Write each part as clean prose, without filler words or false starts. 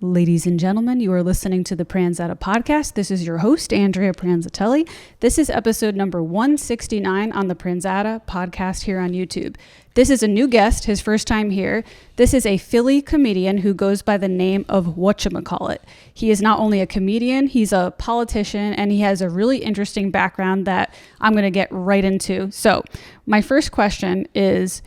Ladies and gentlemen, you are listening to the Pranzata Podcast. This is your host, Andrea Pranzatelli. This is episode number 169 on the Pranzata Podcast here on YouTube. This is a new guest, his first time here. This is a Philly comedian who goes by the name of Wutchamccallit. He is not only a comedian, he's a politician, and he has a really interesting background that I'm going to get right into. So my first question is,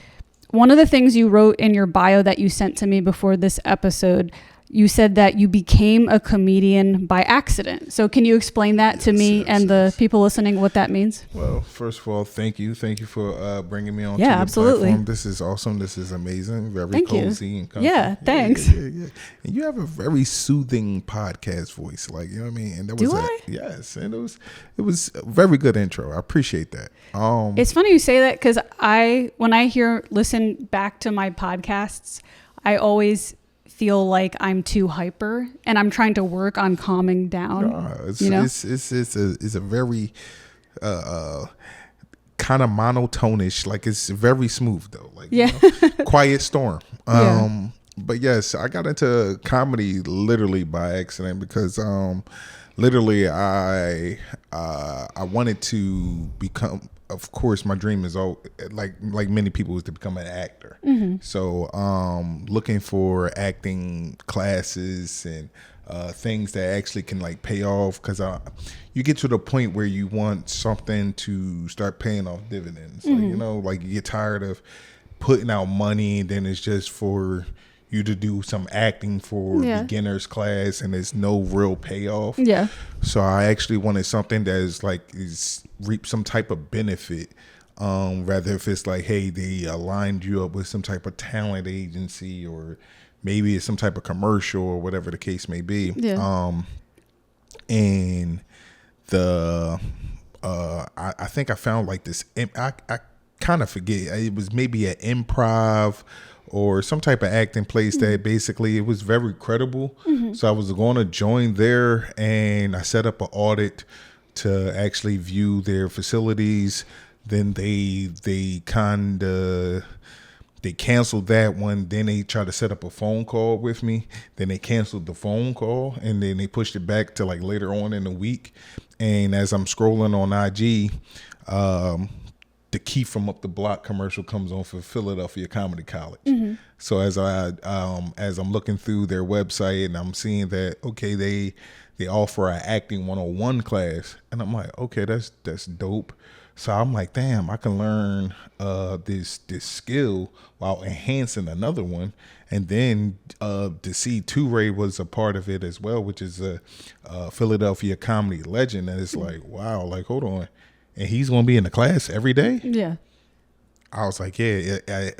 one of the things you wrote in your bio that you sent to me before this episode, you said that you became a comedian by accident. So can you explain that to me and the people listening what that means? Well, first of all, thank you. Thank you for bringing me on yeah, to your absolutely. platform. This is awesome. This is amazing. Very thank cozy you. and comfy. Yeah, thanks. Yeah. And you have a very soothing podcast voice. Like, you know what I mean? And that was yes. And it was a very good intro. I appreciate that. It's funny you say that because when I listen back to my podcasts, I always feel like I'm too hyper and I'm trying to work on calming down. It's a very kind of monotonish, like it's very smooth though, like quiet storm. But yes, I got into comedy literally by accident because literally I wanted to become, of course, my dream is like many people is to become an actor. Mm-hmm. So looking for acting classes and things that actually can like pay off, because you get to the point where you want something to start paying off dividends. Mm-hmm. Like you get tired of putting out money and then it's just for you to do some acting for beginners class and there's no real payoff. Yeah. So I actually wanted something that is reap some type of benefit. Rather if it's like, hey, they aligned you up with some type of talent agency or maybe it's some type of commercial or whatever the case may be. Yeah. And I think I found like this, I kind of forget, it was maybe an improv or some type of acting place that basically it was very credible. Mm-hmm. So I was going to join there and I set up an audit to actually view their facilities. Then they canceled that one. Then they tried to set up a phone call with me. Then they canceled the phone call and then they pushed it back to like later on in the week. And as I'm scrolling on IG, the Keith from Up the Block commercial comes on for Philadelphia Comedy College. Mm-hmm. So as I'm looking through their website and I'm seeing that, okay, they offer an acting 101 class, and I'm like, okay, that's dope. So I'm like, damn, I can learn this skill while enhancing another one. And then to see Ray was a part of it as well, which is a Philadelphia comedy legend. And it's like, wow, like, hold on. And he's going to be in the class every day? Yeah. I was like,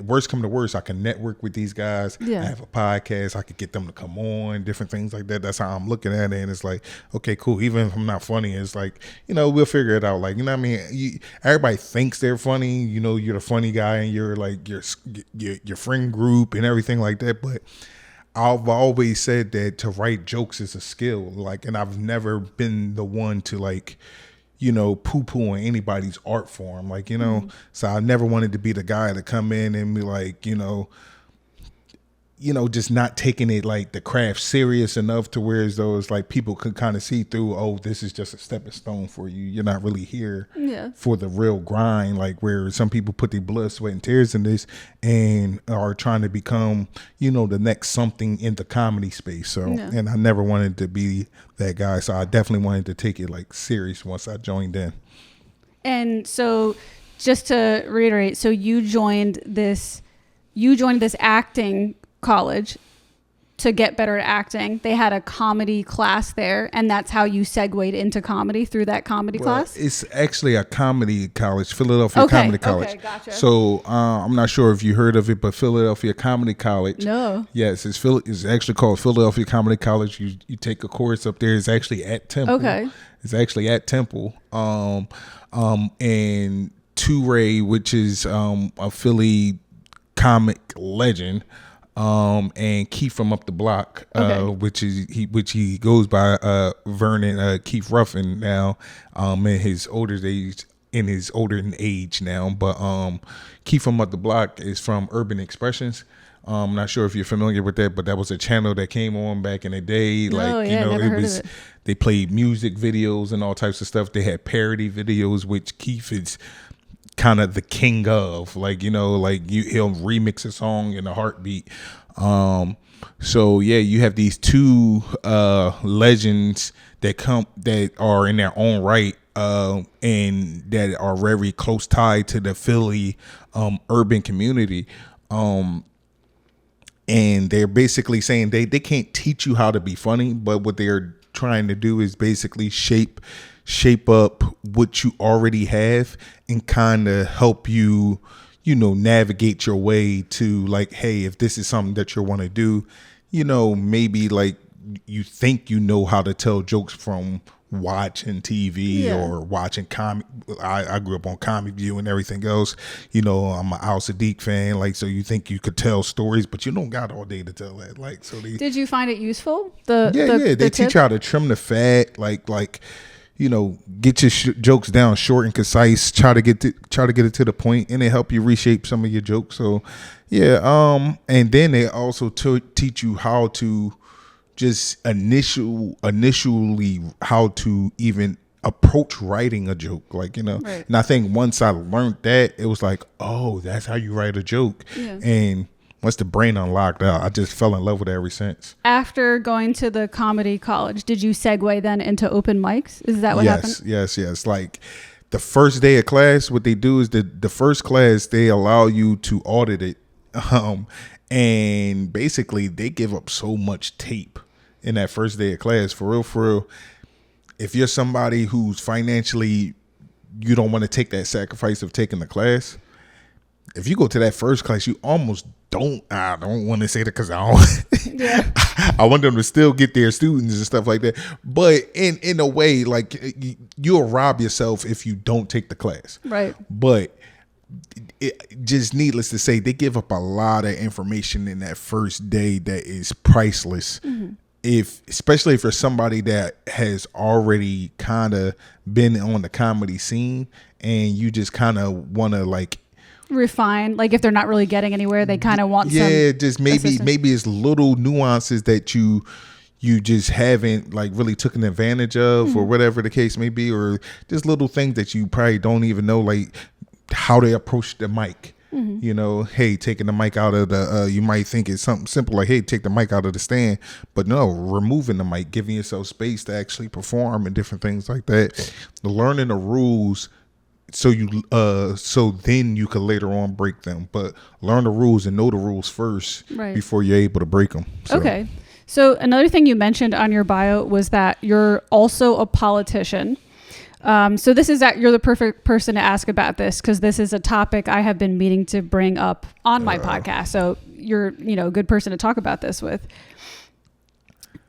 worst come to worst, I can network with these guys. Yeah. I have a podcast. I could get them to come on, different things like that. That's how I'm looking at it. And it's like, okay, cool. Even if I'm not funny, it's like, we'll figure it out. Like, you know what I mean? Everybody thinks they're funny. You're the funny guy and you're like your friend group and everything like that. But I've always said that to write jokes is a skill. Like, and I've never been the one to like, poo-poo on anybody's art form. Like, so I never wanted to be the guy to come in and be like, just not taking it like the craft serious enough to where as though it's like people could kind of see through, oh, this is just a stepping stone for you. You're not really here for the real grind, like where some people put their blood, sweat, and tears in this and are trying to become, the next something in the comedy space. So, and I never wanted to be that guy. So I definitely wanted to take it like serious once I joined in. And so just to reiterate, so you joined this acting college to get better at acting. They had a comedy class there, and that's how you segued into comedy through that comedy class? It's actually a comedy college, Philadelphia Comedy College. Okay, gotcha. So I'm not sure if you heard of it, but Philadelphia Comedy College. No. Yes, it's actually called Philadelphia Comedy College. You take a course up there. It's actually at Temple. Okay. It's actually at Temple. And Ray, which is a Philly comic legend, and Keith from Up the Block, which he goes by Vernon Keith Ruffin now, in his older age now. But Keith from Up the Block is from Urban Expressions. I'm not sure if you're familiar with that, but that was a channel that came on back in the day. Oh, yeah, never heard of it. They played music videos and all types of stuff. They had parody videos, which Keith is kind of the king of. Like, you know, like he'll remix a song in a heartbeat. So yeah, you have these two legends that are in their own right, and that are very close tied to the Philly urban community. And they're basically saying they can't teach you how to be funny, but what they're trying to do is basically shape up what you already have and kind of help you, you know, navigate your way to, like, hey, if this is something that you want to do, you know, maybe like you think you know how to tell jokes from watching TV or watching comic. I grew up on Comic View and everything else. You know, I'm an Al Sadiq fan. Like, so you think you could tell stories, but you don't got all day to tell that. Like, so did you find it useful? They teach you how to trim the fat. Like, you know, get your jokes down short and concise. Try to get it to the point, and they help you reshape some of your jokes. So, yeah. And then they also teach you how to just initially how to even approach writing a joke, like, you know. Right. And I think once I learned that, it was like, oh, that's how you write a joke. And once the brain unlocked out, I just fell in love with it ever since. After going to the comedy college, did you segue then into open mics? Is that what happened? Yes. Like the first day of class, what they do is the first class, they allow you to audit it. And basically they give up so much tape in that first day of class. For real. If you're somebody who's financially, you don't want to take that sacrifice of taking the class, if you go to that first class, you almost I don't want to say that because I want them to still get their students and stuff like that. But in a way, like, you'll rob yourself if you don't take the class. Right. But it just needless to say, they give up a lot of information in that first day that is priceless. Mm-hmm. Especially if you're somebody that has already kind of been on the comedy scene and you just kind of want to like refine, like if they're not really getting anywhere, they kind of want some just maybe it's little nuances that you just haven't like really taken advantage of, or whatever the case may be, or just little things that you probably don't even know, like how they approach the mic. Mm-hmm. You know, hey, taking the mic out of the, you might think it's something simple like, hey, take the mic out of the stand, but no, removing the mic, giving yourself space to actually perform and different things like that. Learning the rules so then you can later on break them, but learn the rules and know the rules first before you're able to break them. So. Okay. So another thing you mentioned on your bio was that you're also a politician. So this is you're the perfect person to ask about this, because this is a topic I have been meaning to bring up on my podcast. So you're, a good person to talk about this with.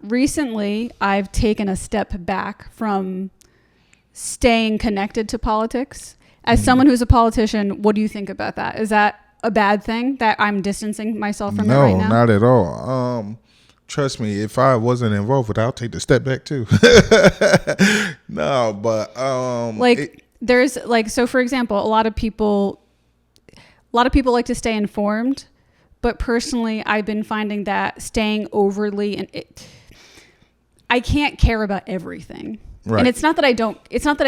Recently, I've taken a step back from staying connected to politics. As someone who's a politician, what do you think about that? Is that a bad thing that I'm distancing myself from it right now? No, not at all. Trust me, if I wasn't involved with it, I'll take the step back too. No, but there's so for example, a lot of people like to stay informed, but personally, I've been finding that staying overly I can't care about everything. Right. And it's not that I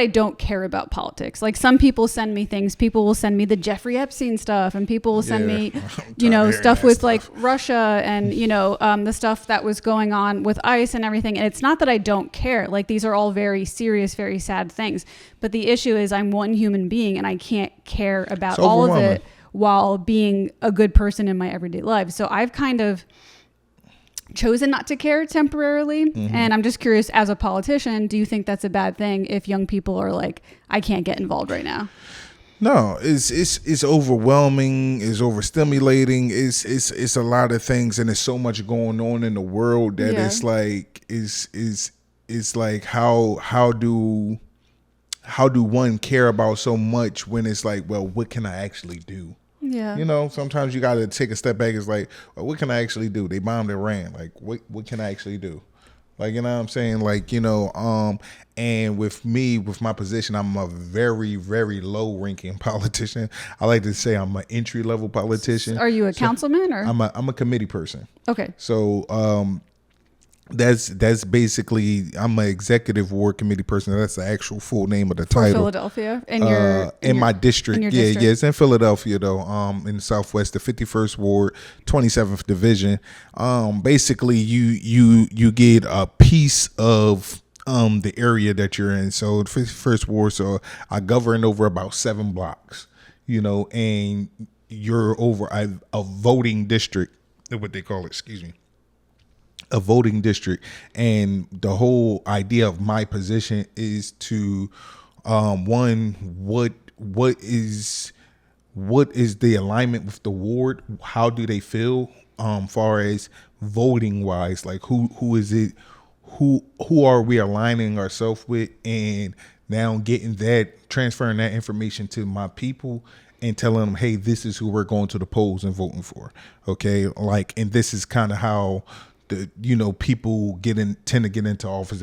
don't care about politics. Like, some people send me things. People will send me the Jeffrey Epstein stuff, and people will send me, stuff with like Russia and, the stuff that was going on with ICE and everything. And it's not that I don't care. Like, these are all very serious, very sad things. But the issue is I'm one human being, and I can't care about all of it while being a good person in my everyday life. So I've kind of chosen not to care temporarily. Mm-hmm. And I'm just curious, as a politician, do you think that's a bad thing if young people are like, I can't get involved right now? No, it's overwhelming, it's overstimulating, it's a lot of things, and there's so much going on in the world that it's like how do one care about so much when it's like, well, what can I actually do? Yeah. Sometimes you got to take a step back. It's like, well, what can I actually do? They bombed Iran. Like, what can I actually do? Like, you know what I'm saying? Like, and with me, with my position, I'm a very, very low ranking politician. I like to say I'm an entry level politician. Are you a councilman or? I'm a committee person. Okay. So, that's basically, I'm an executive ward committee person. That's the actual full name of the For title. Philadelphia In my district. In your Yeah, district? yeah, it's in Philadelphia though. In the Southwest, the 51st Ward, 27th Division. Basically you get a piece of the area that you're in. So the 51st Ward, so I govern over about 7 blocks, and you're over a voting district, what they call it, excuse me, a voting district. And the whole idea of my position is to one, what is the alignment with the ward? How do they feel far as voting wise? Like who is it, who are we aligning ourselves with, and now transferring that information to my people and telling them, hey, this is who we're going to the polls and voting for. Okay, like, and this is kind of how the people tend to get into office.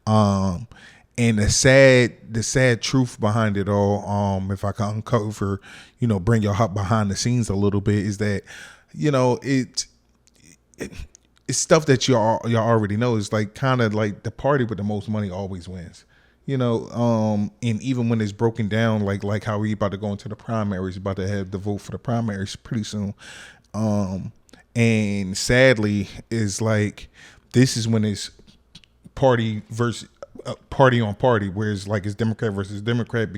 And the sad truth behind it all, if I can uncover, bring your hop behind the scenes a little bit, is that it's stuff that y'all already know. It's like kind of like the party with the most money always wins. And even when it's broken down, like how we about to go into the primaries, about to have the vote for the primaries pretty soon. And sadly, is like, this is when it's party versus party on party, where it's like it's Democrat versus Democrat,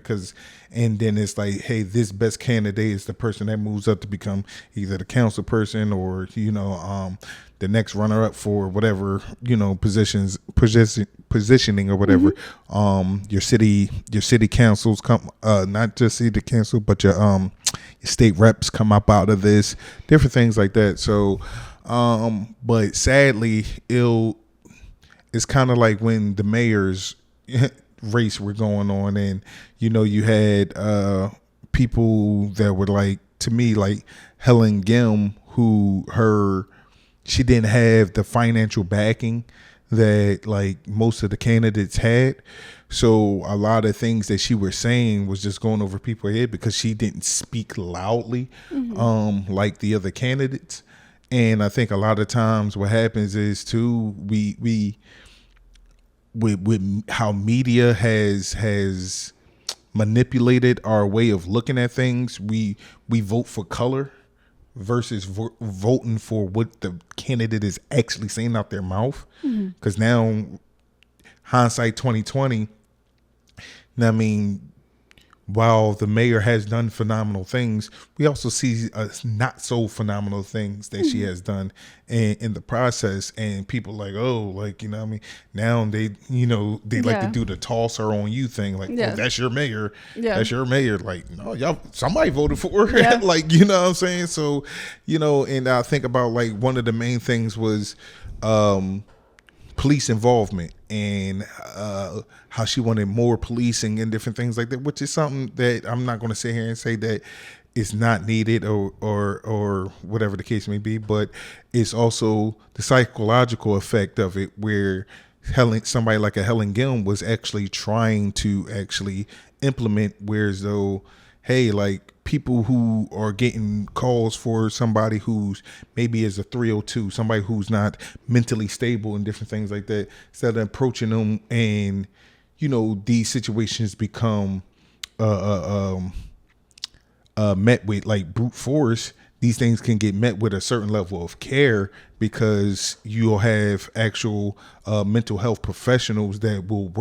and then it's like, hey, this best candidate is the person that moves up to become either the council person or the next runner up for whatever positioning or whatever. Your city councils come, not just city council, but your state reps come up out of this, different things like that. So but sadly, it's kind of like when the mayor's race were going on, and you had people that were like, to me, like Helen Gim, she didn't have the financial backing that like most of the candidates had. So a lot of things that she was saying was just going over people's head because she didn't speak loudly, like the other candidates. And I think a lot of times what happens is too, we with how media has manipulated our way of looking at things, we vote for color versus voting for what the candidate is actually saying out their mouth. Because now, hindsight 2020, I mean, while the mayor has done phenomenal things, we also see not so phenomenal things that she has done in the process. And people like, oh, like, what I mean, now they like to do the toss her on you thing. Like, oh, that's your mayor. Yeah. That's your mayor. Like, no, y'all, somebody voted for her. Yeah. Like, you know what I'm saying? So, and I think about like one of the main things was police involvement, and how she wanted more policing and different things like that, which is something that I'm not going to sit here and say that it's not needed or whatever the case may be, but it's also the psychological effect of it, where somebody like a Helen Gim was actually trying to actually implement, whereas though, hey, like people who are getting calls for somebody who's maybe is a 302, somebody who's not mentally stable and different things like that, instead of approaching them, and these situations become met with like brute force. These things can get met with a certain level of care, because you'll have actual mental health professionals that will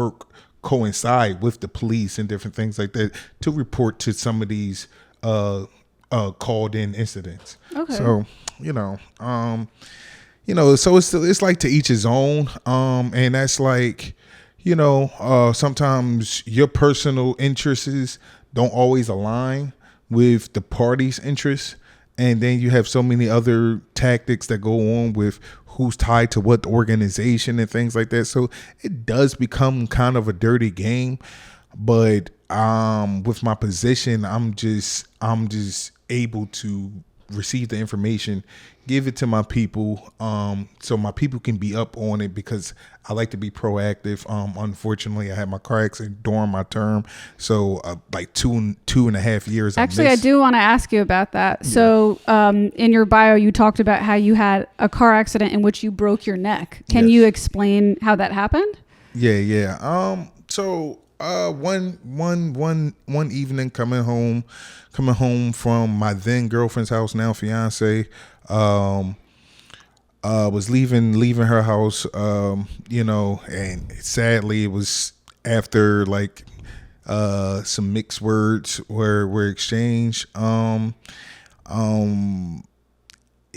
coincide with the police and different things like that to report to some of these called in incidents. Okay. So, so it's like to each his own. And that's like, sometimes your personal interests don't always align with the party's interests. And then you have so many other tactics that go on with who's tied to what organization and things like that. So it does become kind of a dirty game. But with my position, I'm just able to receive the information, give it to my people, so my people can be up on it, because I like to be proactive. Unfortunately, I had my car accident during my term, so like two and a half years. Actually, I do want to ask you about that. Yeah. So in your bio, you talked about how you had a car accident in which you broke your neck. Can you explain how that happened? Yeah. So one evening, coming home from my then girlfriend's house, now fiance, was leaving her house, and sadly it was after like some mixed words were exchanged.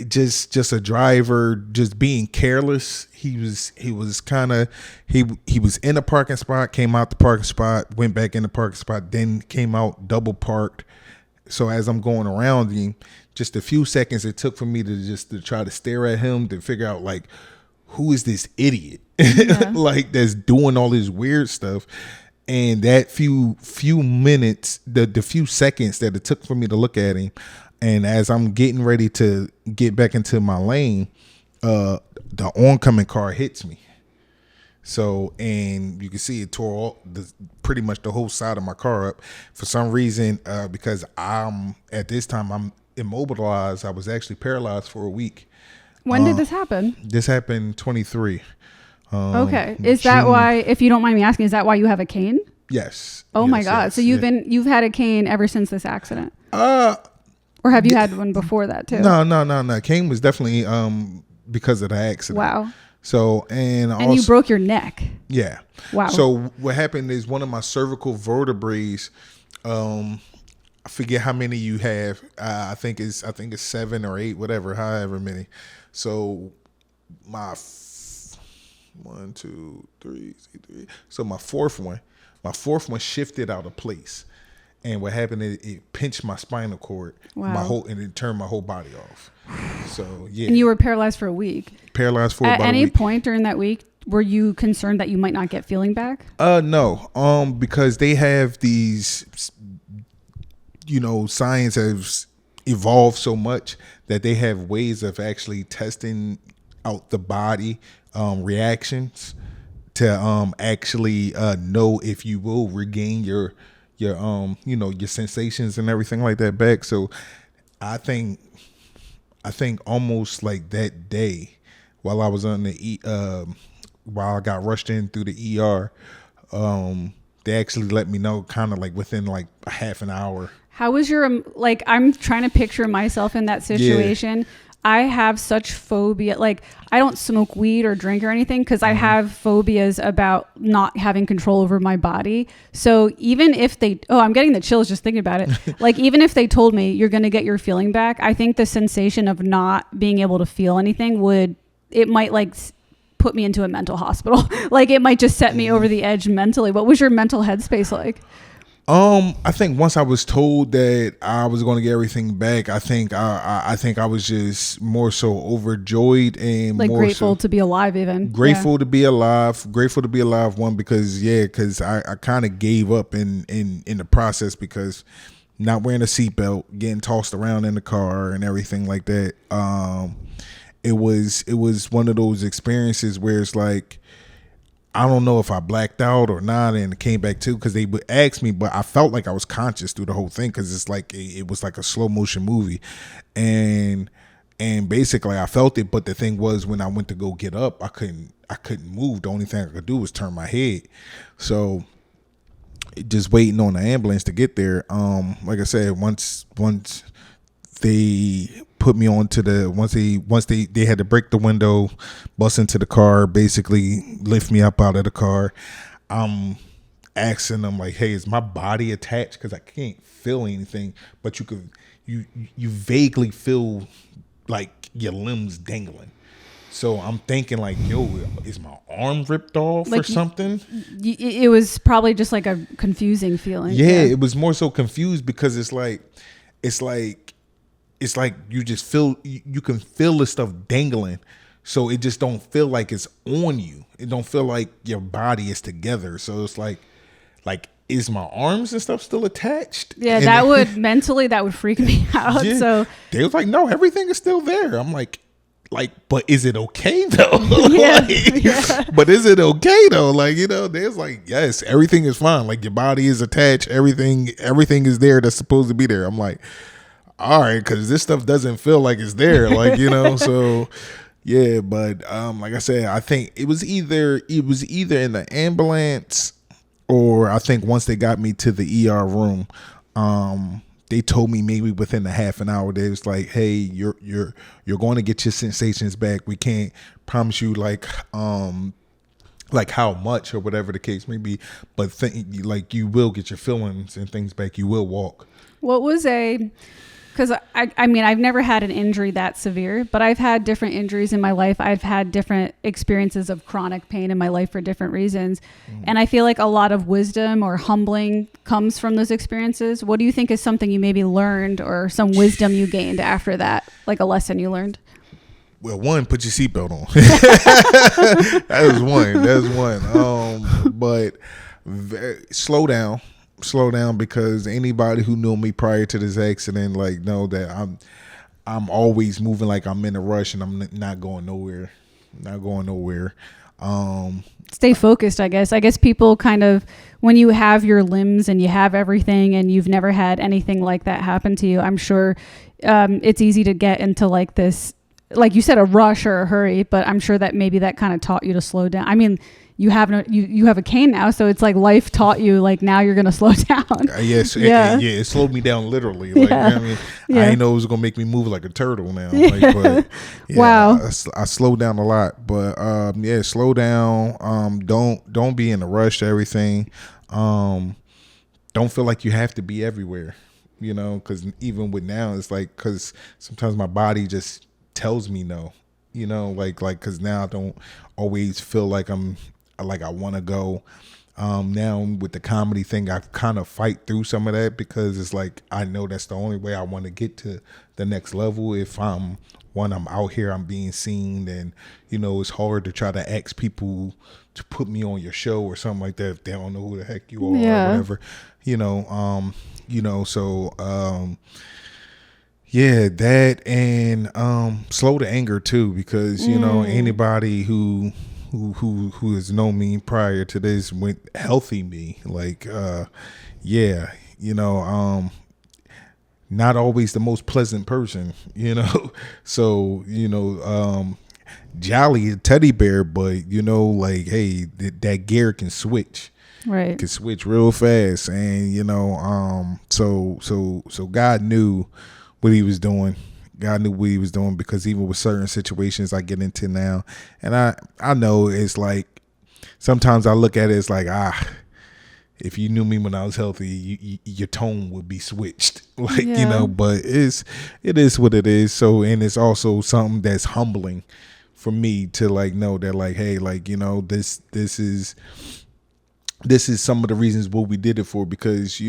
Just a driver just being careless. He was in a parking spot, came out the parking spot, went back in the parking spot, then came out double parked. So as I'm going around him, just a few seconds it took for me to try to stare at him to figure out, like, who is this idiot? Yeah. Like, that's doing all this weird stuff. And that few minutes, the few seconds that it took for me to look at him, and as I'm getting ready to get back into my lane, the oncoming car hits me. So, and you can see it tore pretty much the whole side of my car up. For some reason, because at this time I'm immobilized, I was actually paralyzed for a week. When did this happen? This happened 23. Okay. Is that why, if you don't mind me asking, is that why you have a cane? Yes. Oh, yes, my God. Yes, so you've had a cane ever since this accident? Or have you had one before that too? No. Cane was definitely because of the accident. Wow. So, and also, you broke your neck. Yeah. Wow. So what happened is one of my cervical vertebrae, I forget how many you have. I think it's 7 or 8, whatever, however many. So my 1, 2, 3. So my fourth one shifted out of place. And what happened is it pinched my spinal cord, and it turned my whole body off. So, yeah. And you were paralyzed for a week? Paralyzed for about a week. At any point during that week, were you concerned that you might not get feeling back? No. Because they have these, science has evolved so much that they have ways of actually testing out the body reactions to actually know if you will regain your sensations and everything like that back. So I think almost like that day while I was on while I got rushed in through the ER, they actually let me know kind of like within like a half an hour. How was I'm trying to picture myself in that situation. Yeah. I have such phobia. Like, I don't smoke weed or drink or anything because I have phobias about not having control over my body. So even if I'm getting the chills just thinking about it. Like, even if they told me you're going to get your feeling back, I think the sensation of not being able to feel anything might like put me into a mental hospital. Like, it might just set me over the edge mentally. What was your mental headspace like? I think once I was told that I was going to get everything back, I think I was just more so overjoyed and like more grateful to be alive. Grateful to be alive. One, because I kind of gave up in the process, because not wearing a seatbelt, getting tossed around in the car and everything like that. It was one of those experiences where it's like, I don't know if I blacked out or not, and it came back too, because they would ask me, but I felt like I was conscious through the whole thing, because it's like it was like a slow motion movie, and basically I felt it. But the thing was, when I went to go get up, I couldn't move. The only thing I could do was turn my head. So just waiting on the ambulance to get there. Like I said, once they put me onto once they had to break the window, bust into the car, basically lift me up out of the car. I'm asking them like, hey, is my body attached? Because I can't feel anything, but you vaguely feel like your limbs dangling. So I'm thinking like, yo, is my arm ripped off or something? It was probably just like a confusing feeling. Yeah, it was more so confused, because it's like you just feel, you can feel the stuff dangling. So it just don't feel like it's on you. It don't feel like your body is together. So it's like is my arms and stuff still attached? Yeah, And that would freak me out. yeah, So they was like, no, everything is still there. I'm like, but is it okay though? Yeah, But is it okay though? Like, there's like, yes, everything is fine. Like your body is attached. Everything is there that's supposed to be there. I'm like, all right, because this stuff doesn't feel like it's there. Like, so yeah. But like I said, I think it was either in the ambulance, or I think once they got me to the ER room, they told me maybe within a half an hour, they was like, hey, you're going to get your sensations back. We can't promise you like how much or whatever the case may be, but like you will get your feelings and things back. You will walk. what was because I mean, I've never had an injury that severe, but I've had different injuries in my life. I've had different experiences of chronic pain in my life for different reasons. And I feel like a lot of wisdom or humbling comes from those experiences. What do you think is something you maybe learned or some wisdom you gained after that, like a lesson you learned? Well, one, put your seatbelt on. That was one. But slow down, because anybody who knew me prior to this accident, like, know that I'm always moving like I'm in a rush, and I'm not going nowhere. Stay focused, I guess. I guess people kind of, when you have your limbs and you have everything and you've never had anything like that happen to you, I'm sure it's easy to get into like this, like you said, a rush or a hurry, but I'm sure that maybe that kind of taught you to slow down. I mean, you have a cane now, so it's like life taught you, like, now you're gonna slow down. Yes, yeah. It slowed me down literally. Like, yeah. I mean, yeah. I didn't know it was gonna make me move like a turtle now. Like, but yeah, wow. I slowed down a lot, but slow down. Don't be in a rush to everything. Don't feel like you have to be everywhere. Because even with now, it's like, because sometimes my body just tells me no. Like because now I don't always feel like I want to go. Now with the comedy thing, I kind of fight through some of that, because it's like, I know that's the only way I want to get to the next level. If I'm out here, I'm being seen, and it's hard to try to ask people to put me on your show or something like that if they don't know who the heck you are or whatever. So yeah, that, and slow the anger too, because anybody who has known me prior to this went healthy me, like not always the most pleasant person, so jolly teddy bear, but like, hey, that gear can switch. Right. It can switch real fast, and so God knew what he was doing. Because even with certain situations I get into now, and I know it's like, sometimes I look at it as like, if you knew me when I was healthy, your tone would be switched, like, but it is what it is. So, and it's also something that's humbling for me to like know that, like, hey, like, this is some of the reasons what we did it for, because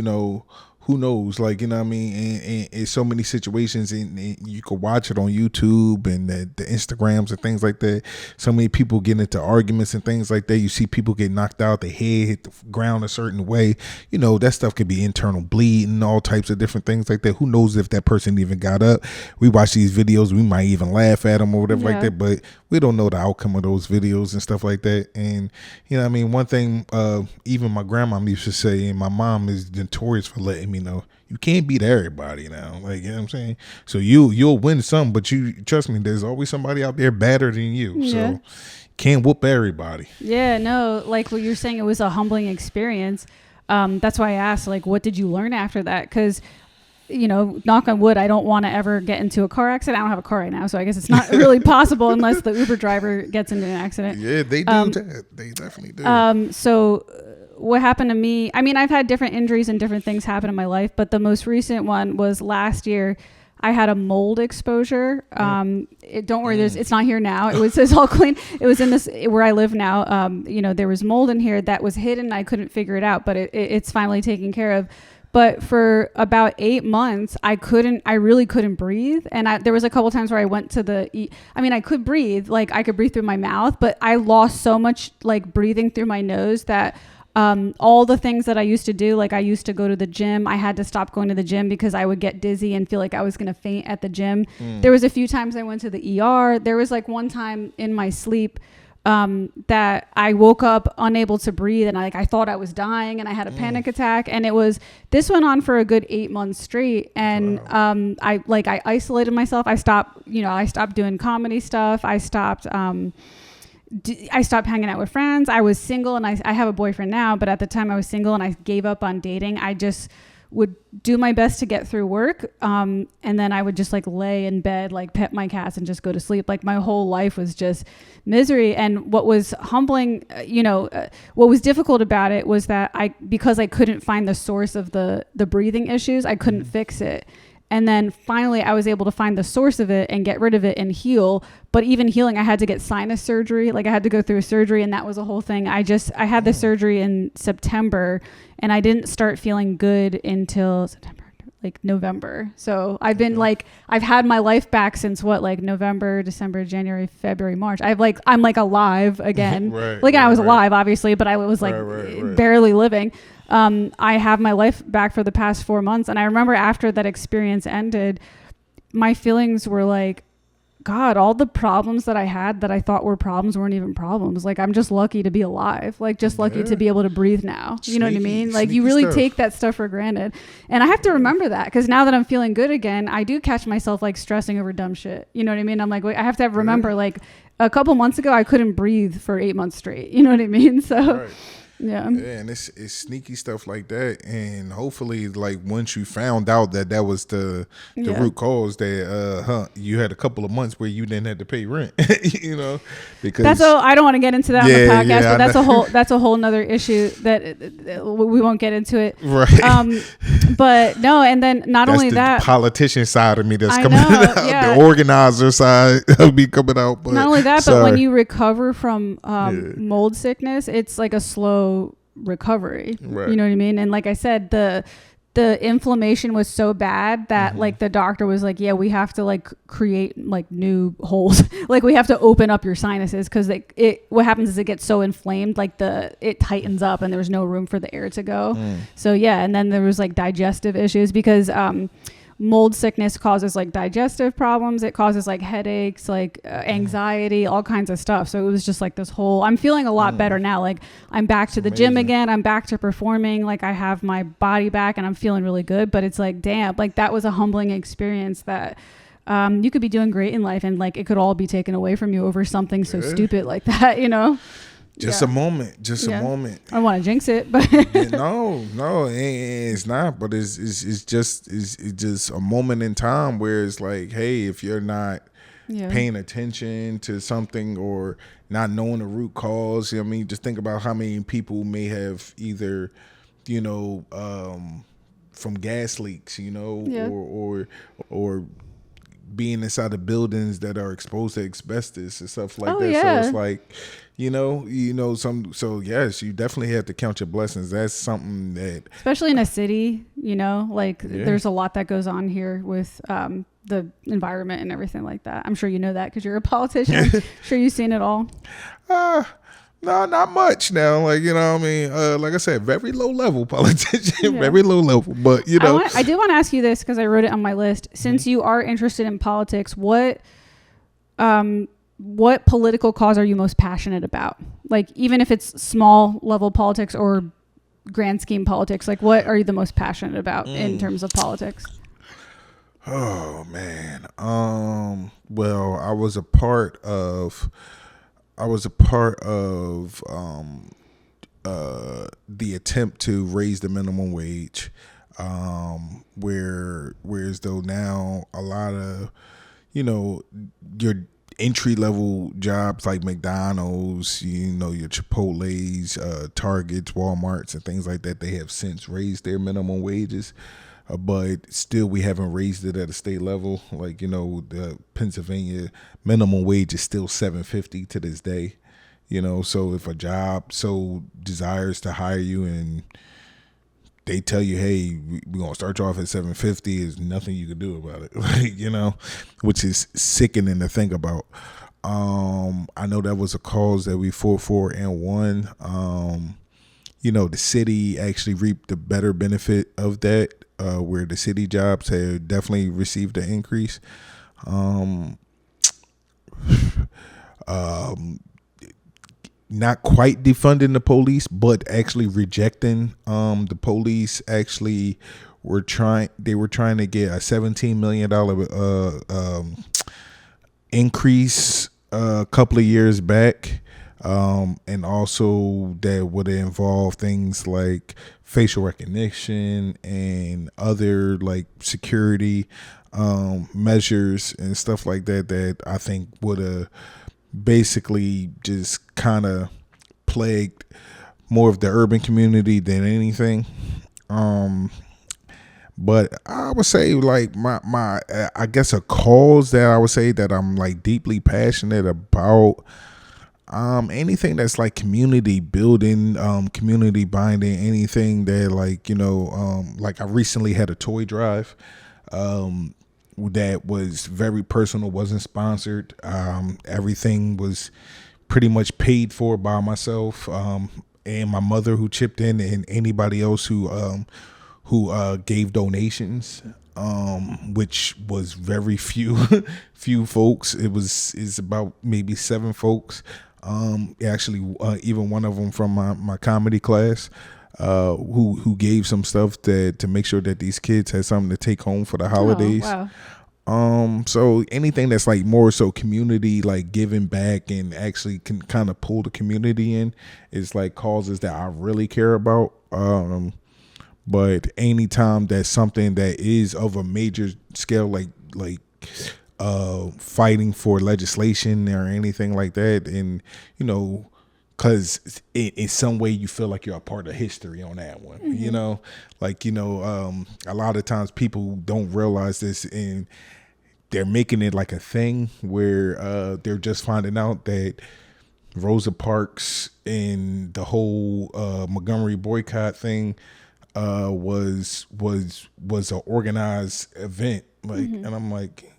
who knows, like, what I mean, and so many situations, and you could watch it on YouTube and the Instagrams and things like that. So many people get into arguments and things like that. You see people get knocked out, their head hit the ground a certain way. That stuff could be internal bleeding, all types of different things like that. Who knows if that person even got up? We watch these videos, we might even laugh at them or whatever like that, but we don't know the outcome of those videos and stuff like that. And what I mean, one thing even my grandma used to say, and my mom is notorious for letting me know, you can't beat everybody now, like, what I'm saying? So you'll win some, but you trust me, there's always somebody out there better than you. So can't whoop everybody. Yeah, no, like what you're saying, it was a humbling experience. That's why I asked, like, what did you learn after that? Because knock on wood, I don't want to ever get into a car accident. I don't have a car right now, so I guess it's not really possible unless the Uber driver gets into an accident. Yeah, they do that. They definitely do. So what happened to me, I mean, I've had different injuries and different things happen in my life, but the most recent one was last year. I had a mold exposure. Don't worry, it's not here now. It's all clean. It was in this, where I live now. There was mold in here that was hidden. I couldn't figure it out, but it's finally taken care of. But for about 8 months, I really couldn't breathe. And there was a couple times where I went to I could breathe, like I could breathe through my mouth, but I lost so much like breathing through my nose that all the things that I used to do. Like I used to go to the gym. I had to stop going to the gym because I would get dizzy and feel like I was going to faint at the gym. There was a few times I went to the ER. There was like one time in my sleep that I woke up unable to breathe, and I thought I was dying, and I had a panic attack, and this went on for a good 8 months straight. And I isolated myself. I stopped doing comedy stuff. I stopped hanging out with friends. I was single, and I have a boyfriend now, but at the time I was single and I gave up on dating. I just would do my best to get through work. And then I would just like lay in bed, like pet my cats and just go to sleep. Like my whole life was just misery. And what was humbling, what was difficult about it was that because I couldn't find the source of the breathing issues, I couldn't fix it. And then finally I was able to find the source of it and get rid of it and heal. But even healing, I had to get sinus surgery. Like I had to go through a surgery, and that was a whole thing. I had the surgery in September, and I didn't start feeling good until November. So I've been I've had my life back since November, December, January, February, March. I'm alive again. I was alive, obviously, but I was barely living. I have my life back for the past 4 months. And I remember after that experience ended, my feelings were like, God, all the problems that I had that I thought were problems weren't even problems. Like, I'm just lucky to be alive. Like, just lucky to be able to breathe now. You know what I mean? Like, you really take that stuff for granted. And I have to remember that, because now that I'm feeling good again, I do catch myself like stressing over dumb shit. You know what I mean? I'm like, wait, I have to remember like a couple months ago, I couldn't breathe for 8 months straight. You know what I mean? So yeah, and it's sneaky stuff like that. And hopefully, like, once you found out that was the root cause, that you had a couple of months where you didn't have to pay rent. Because I don't want to get into that on the podcast, but that's a whole nother issue that we won't get into it. Right. But no, and then not that's only the that, politician side of me that's coming out. The organizer side of me coming out. But not only that, but when you recover from mold sickness, it's like a slow recovery. Right. You know what I mean? And like I said, the inflammation was so bad that like the doctor was like, yeah, we have to like create like new holes. Like we have to open up your sinuses, because what happens is it gets so inflamed, like it tightens up and there's no room for the air to go. So yeah, and then there was like digestive issues, because mold sickness causes like digestive problems. It causes like headaches, like anxiety, all kinds of stuff. So it was just like this whole, I'm feeling a lot better now. Like I'm back to the gym again. I'm back to performing. Like I have my body back and I'm feeling really good. But it's like, damn, like that was a humbling experience that you could be doing great in life, and like it could all be taken away from you over something so stupid like that, you know? Just a moment. A moment. I don't want to jinx it, but no, it's not. But it's just a moment in time where it's like, hey, if you're not paying attention to something or not knowing the root cause, I mean, just think about how many people may have either, from gas leaks, or being inside of buildings that are exposed to asbestos and stuff like that. Yeah. So it's like, so yes, you definitely have to count your blessings. That's something that, especially in a city, there's a lot that goes on here with the environment and everything like that. I'm sure you know that because you're a politician. I'm sure you've seen it all. No, not much now. Like, like I said, very low level politician, very low level. But, I did want to ask you this because I wrote it on my list. Since you are interested in politics, what political cause are you most passionate about? Like, even if it's small level politics or grand scheme politics, like what are you the most passionate about in terms of politics? Oh, man. Well, I was a part of the attempt to raise the minimum wage, whereas though now a lot of, your entry level jobs like McDonald's, your Chipotle's, Targets, Walmarts, and things like that, they have since raised their minimum wages. But still, we haven't raised it at a state level. Like, the Pennsylvania minimum wage is still $7.50 to this day. So if a job so desires to hire you and they tell you, hey, we're going to start you off at $7.50, there's nothing you can do about it. Like, which is sickening to think about. I know that was a cause that we fought for and won. the city actually reaped the better benefit of that, where the city jobs have definitely received an increase. Not quite defunding the police, but actually rejecting the police. Actually, were trying to get a $17 million increase a couple of years back, and also that would involve things like facial recognition and other like security measures and stuff like that, that I think would have basically just kind of plagued more of the urban community than anything. But I would say like my I guess a cause that I would say that I'm like deeply passionate about, anything that's like community building, community binding, anything that like, like I recently had a toy drive, that was very personal, wasn't sponsored. Everything was pretty much paid for by myself, and my mother, who chipped in, and anybody else who gave donations, which was very few folks. It's about maybe 7 folks. Actually, even one of them from my comedy class, who gave some stuff to make sure that these kids had something to take home for the holidays. Oh, wow. So anything that's like more so community, like giving back and actually can kind of pull the community in, is like causes that I really care about. But anytime that's something that is of a major scale, like fighting for legislation or anything like that, and because in some way you feel like you're a part of history on that one. Mm-hmm. A lot of times people don't realize this, and they're making it like a thing where they're just finding out that Rosa Parks and the whole Montgomery boycott thing was an organized event, like, mm-hmm. And I'm like,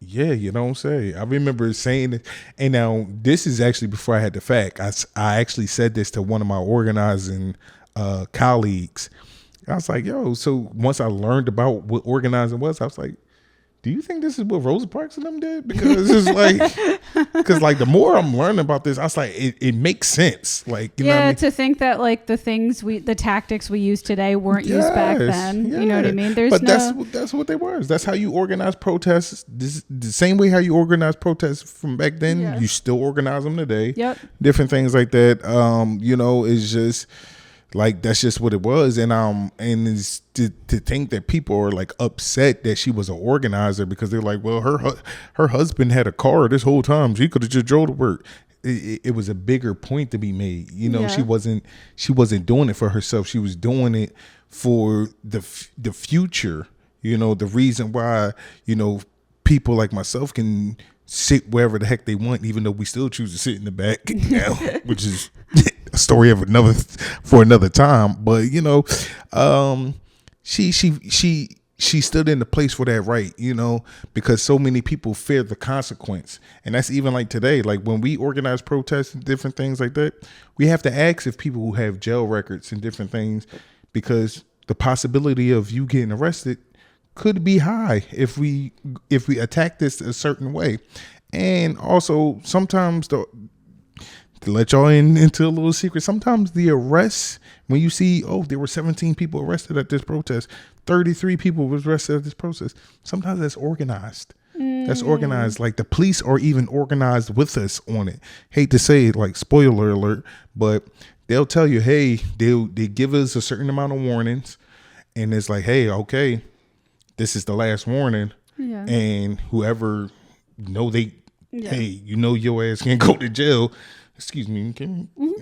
yeah, you don't say. I remember saying it, and now this is actually before I had the fact. I actually said this to one of my organizing colleagues. I was like, yo, so once I learned about what organizing was, I was like, do you think this is what Rosa Parks and them did? Because it's like, the more I'm learning about this, I was like, it makes sense. Like, you know what I mean? To think that like the tactics we use today weren't used back then. Yeah. You know what I mean? That's what they were. That's how you organize protests. The same way how you organize protests from back then, you still organize them today. Yep. Different things like that. It's just like, that's just what it was. And it's to think that people are like upset that she was an organizer, because they're like, well, her husband had a car this whole time, she could have just drove to work. It was a bigger point to be made. She wasn't doing it for herself. She was doing it for the future. The reason why people like myself can sit wherever the heck they want, even though we still choose to sit in the back now, which is a story of another time. But she stood in the place for that right, because so many people fear the consequence. And that's even like today, like when we organize protests and different things like that, we have to ask if people who have jail records and different things, because the possibility of you getting arrested could be high if we attack this a certain way. And also, sometimes to let y'all into a little secret, sometimes the arrests, when you see, there were 17 people arrested at this protest, 33 people was arrested at this protest, sometimes that's organized. That's organized. Like, the police are even organized with us on it. Hate to say it, like, spoiler alert, but they'll tell you, hey, they give us a certain amount of warnings, and it's like, hey, okay, this is the last warning. Yeah. And whoever hey, your ass can't go to jail. Excuse me.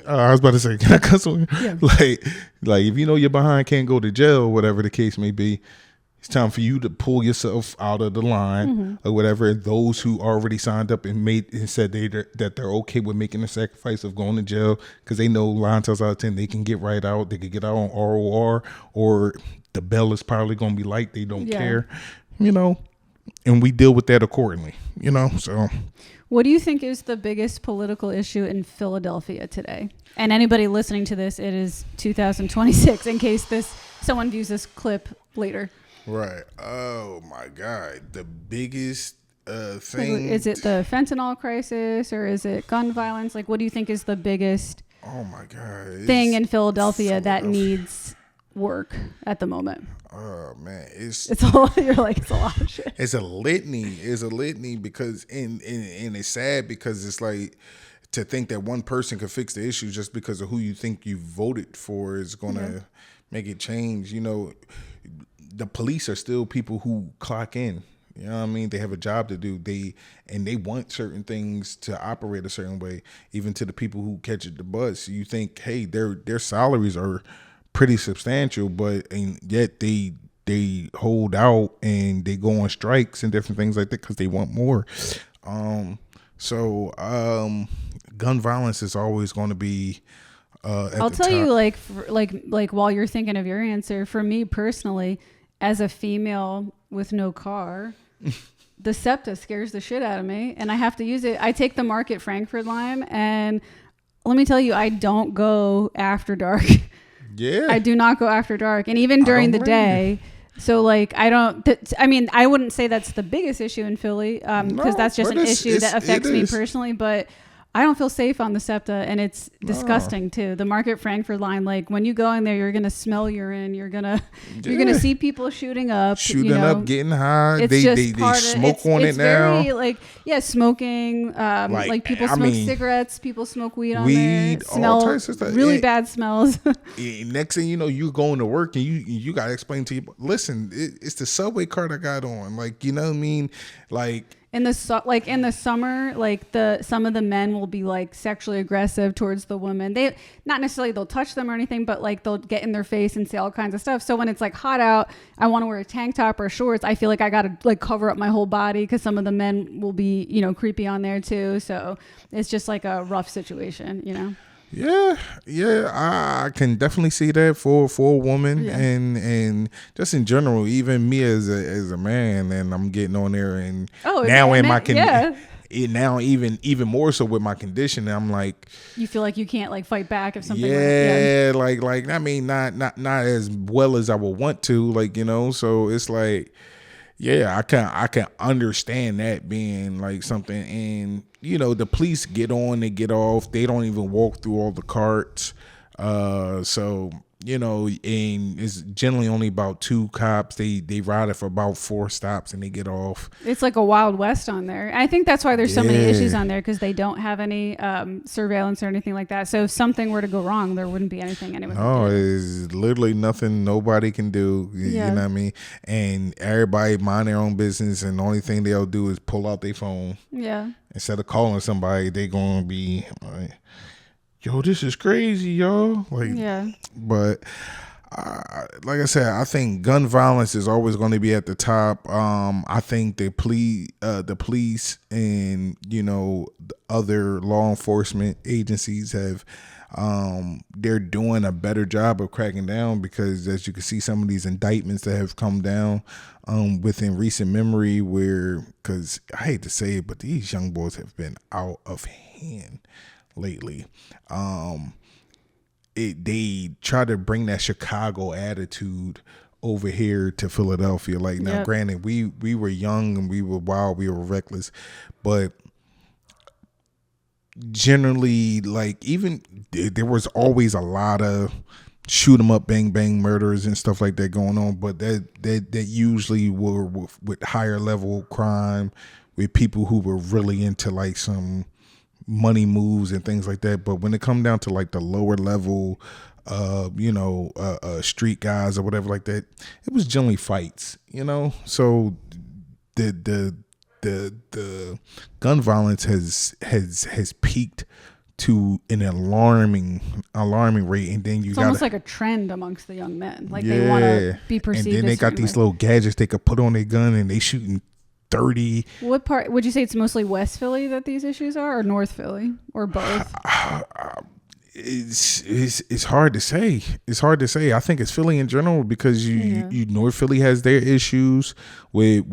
I was about to say, can I cuss on you? Yeah. Like if you're behind, can't go to jail, whatever the case may be, it's time for you to pull yourself out of the line, or whatever. And those who already signed up and said that they're okay with making the sacrifice of going to jail, because they know 9 times out of 10 they can get right out. They could get out on ROR, or the bail is probably going to be light. They don't care. we deal with that accordingly, so. What do you think is the biggest political issue in Philadelphia today? And anybody listening to this, it is 2026 in case someone views this clip later. Right. Oh my God. The biggest thing. Is it the fentanyl crisis or is it gun violence? Like, what do you think is the biggest thing in Philadelphia that needs work at the moment? Oh man, it's a lot. You're like, it's a lot of shit. It's a litany because and it's sad because it's like to think that one person could fix the issue just because of who you think you voted for is gonna make it change. The police are still people who clock in. You know what I mean? They have a job to do. They want certain things to operate a certain way. Even to the people who catch the bus, you think, hey, their salaries are pretty substantial, and yet they hold out and they go on strikes and different things like that because they want more. Gun violence is always going to be. I'll tell you, like while you're thinking of your answer, for me personally, as a female with no car, the SEPTA scares the shit out of me, and I have to use it. I take the Market Frankfurt line, and let me tell you, I don't go after dark. Yeah, I do not go after dark, and even during the day. So like, I wouldn't say that's the biggest issue in Philly, because that's just an issue that affects me personally, but I don't feel safe on the SEPTA, and it's disgusting too. The Market Frankfurt line, like when you go in there, you're gonna smell urine. You're gonna see people shooting up, getting high. They smoke on it now. Very smoking. Like people smoke cigarettes. People smoke weed on there. All types of stuff. Really bad smells. Next thing you know, you're going to work and you gotta explain to you. Listen, it's the subway card I got on. Like, you know what I mean? Like. In the summer, some of the men will be like sexually aggressive towards the women. They not necessarily they'll touch them or anything, but like they'll get in their face and say all kinds of stuff. So when it's like hot out, I want to wear a tank top or shorts. I feel like I gotta like cover up my whole body because some of the men will be creepy on there too. So it's just like a rough situation, Yeah, I can definitely see that for a woman, and just in general, even me as a man, and I'm getting on there, and now even more so with my condition, I'm like, you feel like you can't like fight back if something. Like I mean, not as well as I would want to, so it's like. Yeah, I can understand that being like something, and the police get on, they get off, they don't even walk through all the carts, and it's generally only about 2 cops. They ride it for about 4 stops and they get off. It's like a Wild West on there. I think that's why there's so many issues on there, because they don't have any surveillance or anything like that. So if something were to go wrong, there wouldn't be anything anyone could do. It's literally nothing nobody can do. You know what I mean? And everybody mind their own business, and the only thing they'll do is pull out their phone. Yeah. Instead of calling somebody, they gonna be like, yo, this is crazy, y'all. But like I said, I think gun violence is always going to be at the top. I think the police and the other law enforcement agencies have they're doing a better job of cracking down, because as you can see, some of these indictments that have come down within recent memory, because I hate to say it, but these young boys have been out of hand lately. They try to bring that Chicago attitude over here to Philadelphia. Like, now, granted, we were young and we were wild, we were reckless, but generally, like, even there was always a lot of shoot 'em up, bang bang murders and stuff like that going on, but that usually were with higher level crime, with people who were really into like some money moves and things like that. But when it come down to like the lower level street guys or whatever like that, it was generally fights, so the gun violence has peaked to an alarming rate, and then it's almost like a trend amongst the young men, like they want to be perceived, and then they got these little gadgets they could put on their gun, and they shooting 30. What part would you say it's mostly West Philly that these issues are, or North Philly, or both? It's hard to say. It's hard to say. I think it's Philly in general because you North Philly has their issues with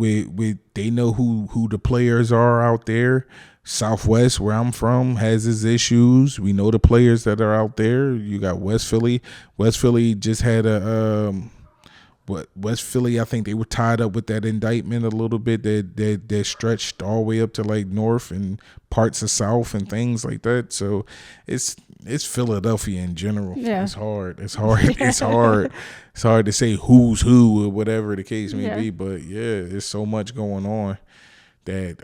they know who the players are out there. Southwest, where I'm from, has its issues. We know the players that are out there. You got West Philly. West Philly just had West Philly, I think they were tied up with that indictment a little bit that stretched all the way up to like North and parts of South and things like that. So it's Philadelphia in general. Yeah. It's hard. It's hard to say who's who or whatever the case may be. But yeah, there's so much going on that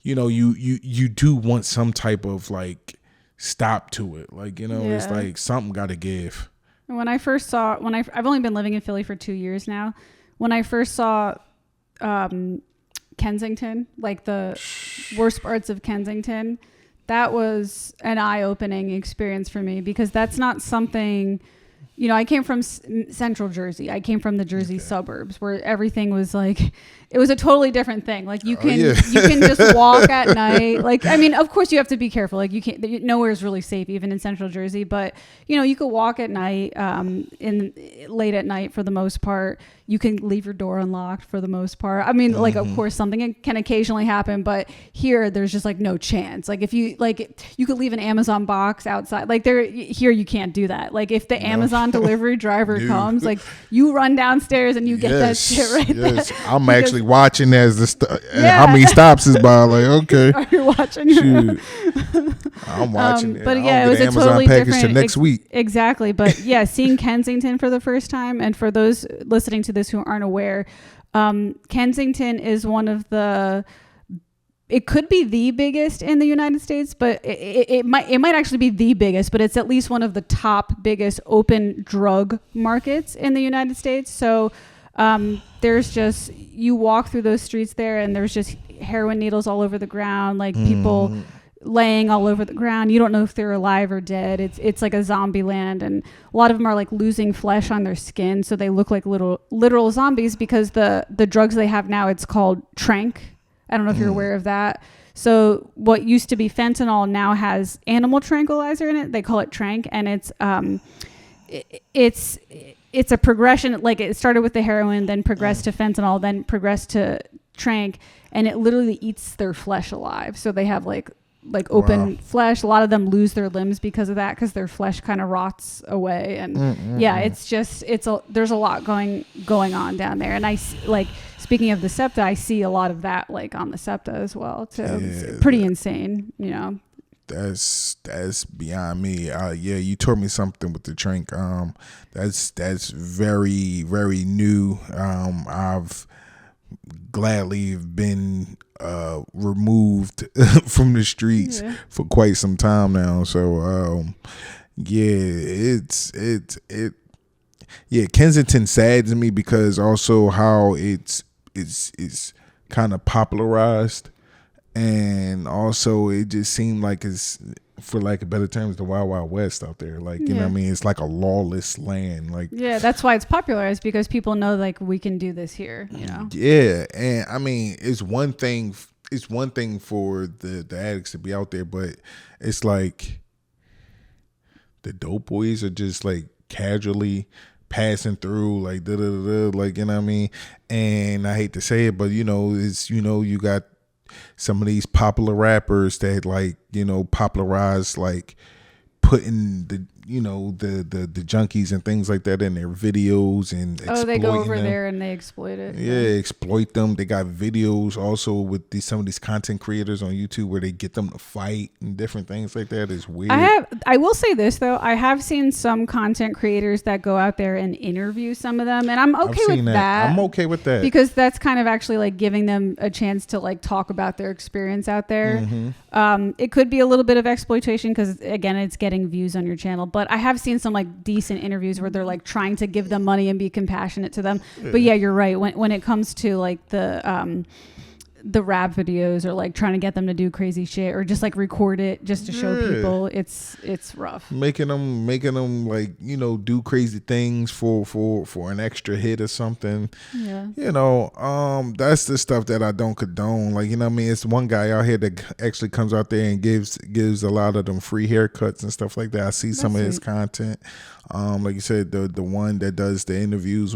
you do want some type of like stop to it. Like, it's like something got to give. When I first saw, I've only been living in Philly for 2 years now. When I first saw Kensington, like the worst parts of Kensington, that was an eye-opening experience for me because that's not something, I came from central Jersey. I came from the Jersey suburbs where everything was like, it was a totally different thing. Like you can just walk at night. Like, I mean, of course you have to be careful. Like you can't, nowhere is really safe, even in central Jersey, but you could walk at night, late at night for the most part. You can leave your door unlocked for the most part. I mean, like, of course something can occasionally happen, but here there's just like no chance. Like if you could leave an Amazon box outside, like here you can't do that. Like if the Amazon delivery driver comes, like you run downstairs and you get that shit right there. I'm actually watching as how many stops is by. Like, okay, are you watching? I'm watching. But yeah, it was a Amazon totally package different to next week. Exactly, but yeah, seeing Kensington for the first time, and for those listening to this who aren't aware, Kensington is one of the. It could be the biggest in the United States, but it might actually be the biggest, but it's at least one of the top biggest open drug markets in the United States. So there's just, you walk through those streets there and there's just heroin needles all over the ground, like people laying all over the ground. You don't know if they're alive or dead. It's like a zombie land, and a lot of them are like losing flesh on their skin, so they look like literal zombies because the drugs they have now, it's called Trank. I don't know if you're aware of that. So what used to be fentanyl now has animal tranquilizer in it. They call it Trank, and it's a progression. Like it started with the heroin, then progressed to fentanyl, then progressed to Trank, and it literally eats their flesh alive. So they have like open flesh. A lot of them lose their limbs because of that, because their flesh kind of rots away. And there's a lot going on down there. And speaking of the SEPTA, I see a lot of that like on the SEPTA as well too. Yeah, it's pretty insane, That's beyond me. You told me something with the Trank. That's very, very new. I've gladly been removed from the streets for quite some time now. So Kensington saddens me because also how it's kind of popularized, and also it just seemed like it's, for lack of better terms, the Wild Wild West out there. Like, you know what I mean? It's like a lawless land. Like, yeah, that's why it's popularized, because people know like we can do this here, Yeah, and I mean, it's one thing for the addicts to be out there, but it's like the dope boys are just like casually passing through, like like, you know what I mean? And I hate to say it, but you got some of these popular rappers that like, popularize like putting the the junkies and things like that in their videos and they go over there and they exploit it. Yeah, exploit them. They got videos also with some of these content creators on YouTube where they get them to fight and different things like that. It's weird. I will say this though, I have seen some content creators that go out there and interview some of them, and I'm okay with that. I'm okay with that because that's kind of actually like giving them a chance to like talk about their experience out there. Mm-hmm. It could be a little bit of exploitation because again, it's getting views on your channel, but I have seen some like decent interviews where they're like trying to give them money and be compassionate to them. Yeah. But yeah, you're right. When it comes to like the the rap videos or like trying to get them to do crazy shit or just like record it just to show people. It's rough. Making them like, you know, do crazy things for an extra hit or something. Yeah. You know, that's the stuff that I don't condone. Like, you know what I mean? It's one guy out here that actually comes out there and gives a lot of them free haircuts and stuff like that. I see some of his content. Like you said, the one that does the interviews,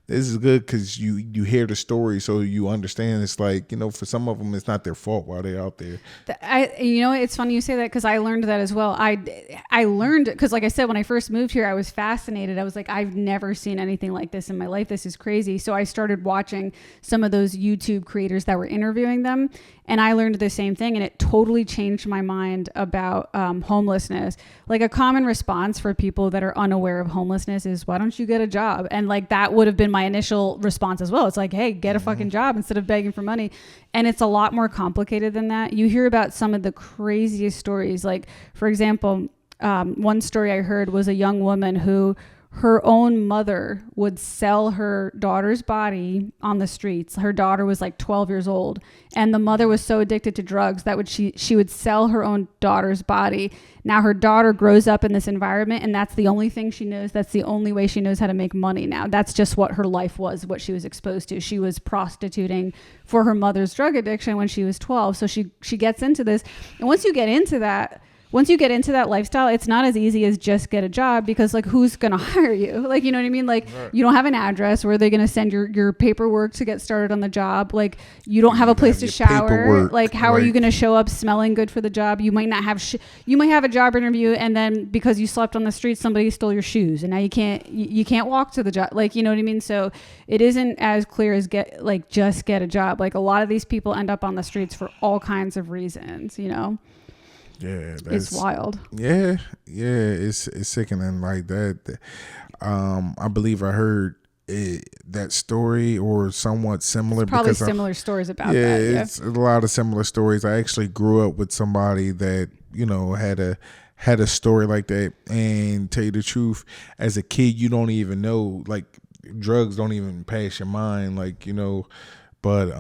this is good because you hear the story, so you understand. It's like, you know, for some of them, it's not their fault while they're out there. It's funny you say that because I learned that as well. I learned because, like I said, when I first moved here, I was fascinated. I was like, I've never seen anything like this in my life. This is crazy. So I started watching some of those YouTube creators that were interviewing them, and I learned the same thing, and it totally changed my mind about homelessness. Like a common response for people that are unaware of homelessness is, why don't you get a job? And like that would have been my initial response as well. It's like, hey, get a fucking job instead of begging for money. And it's a lot more complicated than that. You hear about some of the craziest stories. Like, for example, one story I heard was a young woman who her own mother would sell her daughter's body on the streets. Her daughter was like 12 years old, and the mother was so addicted to drugs that she would sell her own daughter's body. Now her daughter grows up in this environment, and that's the only thing she knows. That's the only way she knows how to make money now. That's just what her life was, what she was exposed to. She was prostituting for her mother's drug addiction when she was 12. So she gets into this. And once you get into that lifestyle, it's not as easy as just get a job, because like, who's going to hire you? Like, you know what I mean? Like, right. You don't have an address. Where are they going to send your paperwork to get started on the job? Like, you don't have a place to shower. Paperwork. Like, how are you going to show up smelling good for the job? You might not have, you might have a job interview, and then because you slept on the street, somebody stole your shoes, and now you can't walk to the job. Like, you know what I mean? So it isn't as clear as just get a job. Like, a lot of these people end up on the streets for all kinds of reasons, you know? Yeah, it's wild. Yeah, it's sickening like that. I believe I heard that story or somewhat similar. It's probably similar stories about that. Yeah, it's a lot of similar stories. I actually grew up with somebody that, you know, had a story like that. And tell you the truth, as a kid, you don't even know, like, drugs don't even pass your mind, like, you know. But,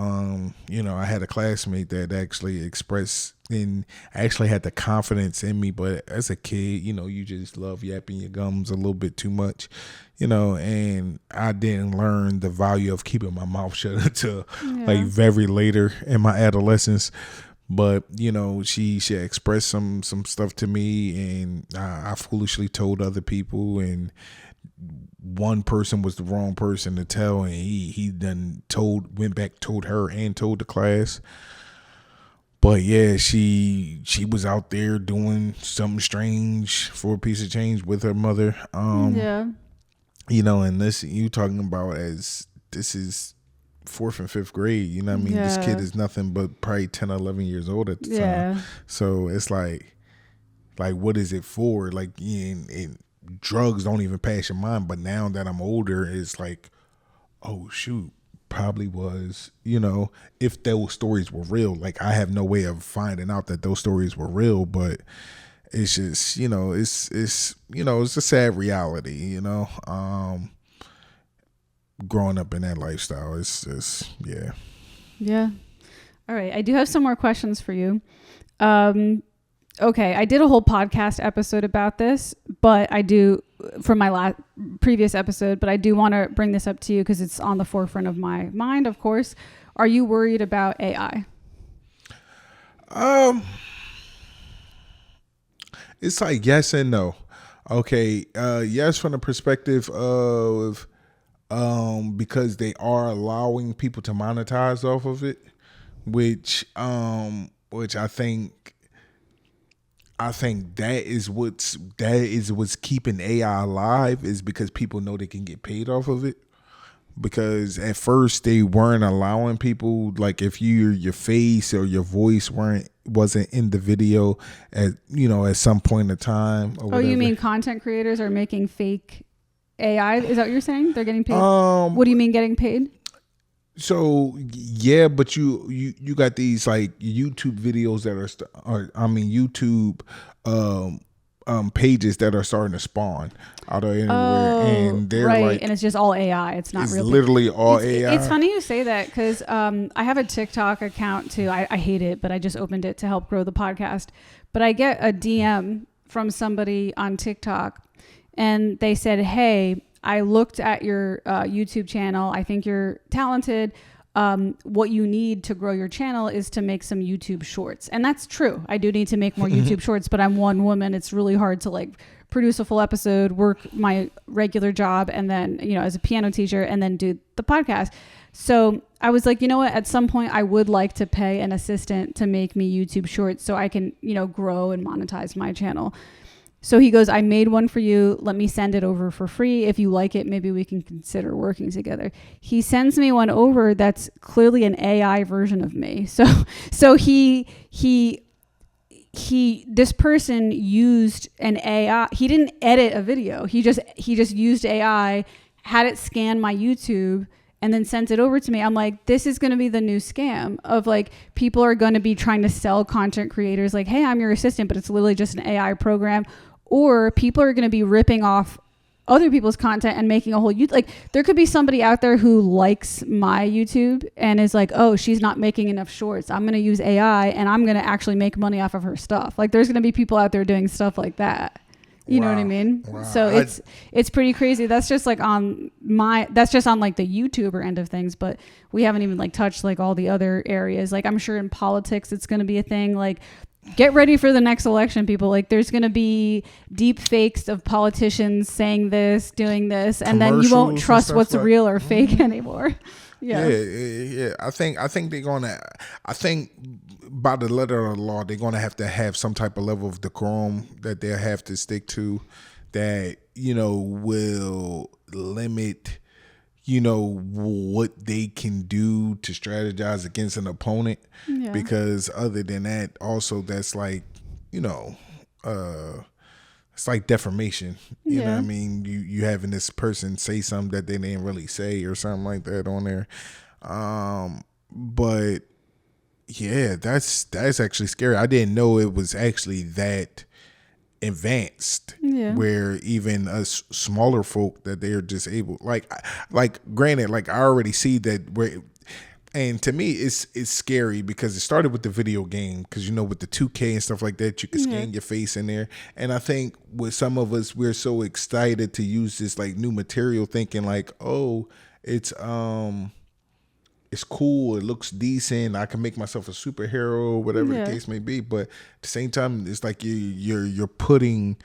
you know, I had a classmate that actually expressed and actually had the confidence in me. But as a kid, you know, you just love yapping your gums a little bit too much, you know, and I didn't learn the value of keeping my mouth shut until like very later in my adolescence. But, you know, she expressed some stuff to me, and I foolishly told other people, and one person was the wrong person to tell, and he then went back, told her and told the class. But yeah, she was out there doing something strange for a piece of change with her mother. You know, and this you talking about as this is 4th and 5th grade, you know what I mean? This kid is nothing but probably 10 or 11 years old at the time. So it's like what is it for? Like, and drugs don't even pass your mind. But now that I'm older, it's like, oh shoot, probably was, you know, if those stories were real. Like, I have no way of finding out that those stories were real, but it's just, you know, it's you know, it's a sad reality, you know. Growing up in that lifestyle, it's just yeah. All right, I do have some more questions for you. Okay, I did a whole podcast episode about this, but I do, from my previous episode, but I do want to bring this up to you because it's on the forefront of my mind, of course. Are you worried about AI? It's like yes and no. Okay, yes, from the perspective of because they are allowing people to monetize off of it, which I think that is what's keeping AI alive, is because people know they can get paid off of it. Because at first they weren't allowing people, like, if your face or your voice wasn't in the video at some point in time. Or whatever. You mean content creators are making fake AI? Is that what you're saying? They're getting paid? What do you mean getting paid? So yeah, but you got these like YouTube videos that are YouTube pages that are starting to spawn out of anywhere, and they're right, and it's just all AI. It's not real. Literally all AI. It's funny you say that because I have a TikTok account too. I hate it, but I just opened it to help grow the podcast. But I get a DM from somebody on TikTok, and they said, "Hey, I looked at your YouTube channel. I think you're talented. What you need to grow your channel is to make some YouTube shorts." And that's true. I do need to make more YouTube shorts, but I'm one woman. It's really hard to like produce a full episode, work my regular job, and then, as a piano teacher, and then do the podcast. So I was like, you know what? At some point I would like to pay an assistant to make me YouTube shorts so I can, grow and monetize my channel. So he goes, "I made one for you. Let me send it over for free. If you like it, maybe we can consider working together." He sends me one over that's clearly an AI version of me. So this person used an AI. He didn't edit a video. He just used AI, had it scan my YouTube, and then sent it over to me. I'm like, this is going to be the new scam of like, people are going to be trying to sell content creators like, "Hey, I'm your assistant," but it's literally just an AI program. Or people are going to be ripping off other people's content and making a whole YouTube. Like, there could be somebody out there who likes my YouTube and is like, "Oh, she's not making enough shorts. I'm going to use AI and I'm going to actually make money off of her stuff." Like, there's going to be people out there doing stuff like that. You know what I mean? Wow. So it's pretty crazy. That's just like that's just on like the YouTuber end of things, but we haven't even like touched like all the other areas. Like, I'm sure in politics, it's going to be a thing. Like, get ready for the next election, people. Like, there's going to be deep fakes of politicians saying this, doing this, and then you won't trust what's like real or fake anymore. Yeah. I think they're gonna. I think by the letter of the law, they're gonna have to have some type of level of decorum that they'll have to stick to, that will limit what they can do to strategize against an opponent. Yeah. Because other than that, also that's like, it's like defamation. You know what I mean? You having this person say something that they didn't really say or something like that on there. But yeah, that's actually scary. I didn't know it was actually that advanced, where even us smaller folk, that they're just able, like granted, like I already see that and to me it's scary because it started with the video game, because with the 2K and stuff like that, you can scan your face in there, and I think with some of us, we're so excited to use this like new material, thinking like, oh, it's cool, it looks decent, I can make myself a superhero, whatever the case may be. But at the same time, it's like you're putting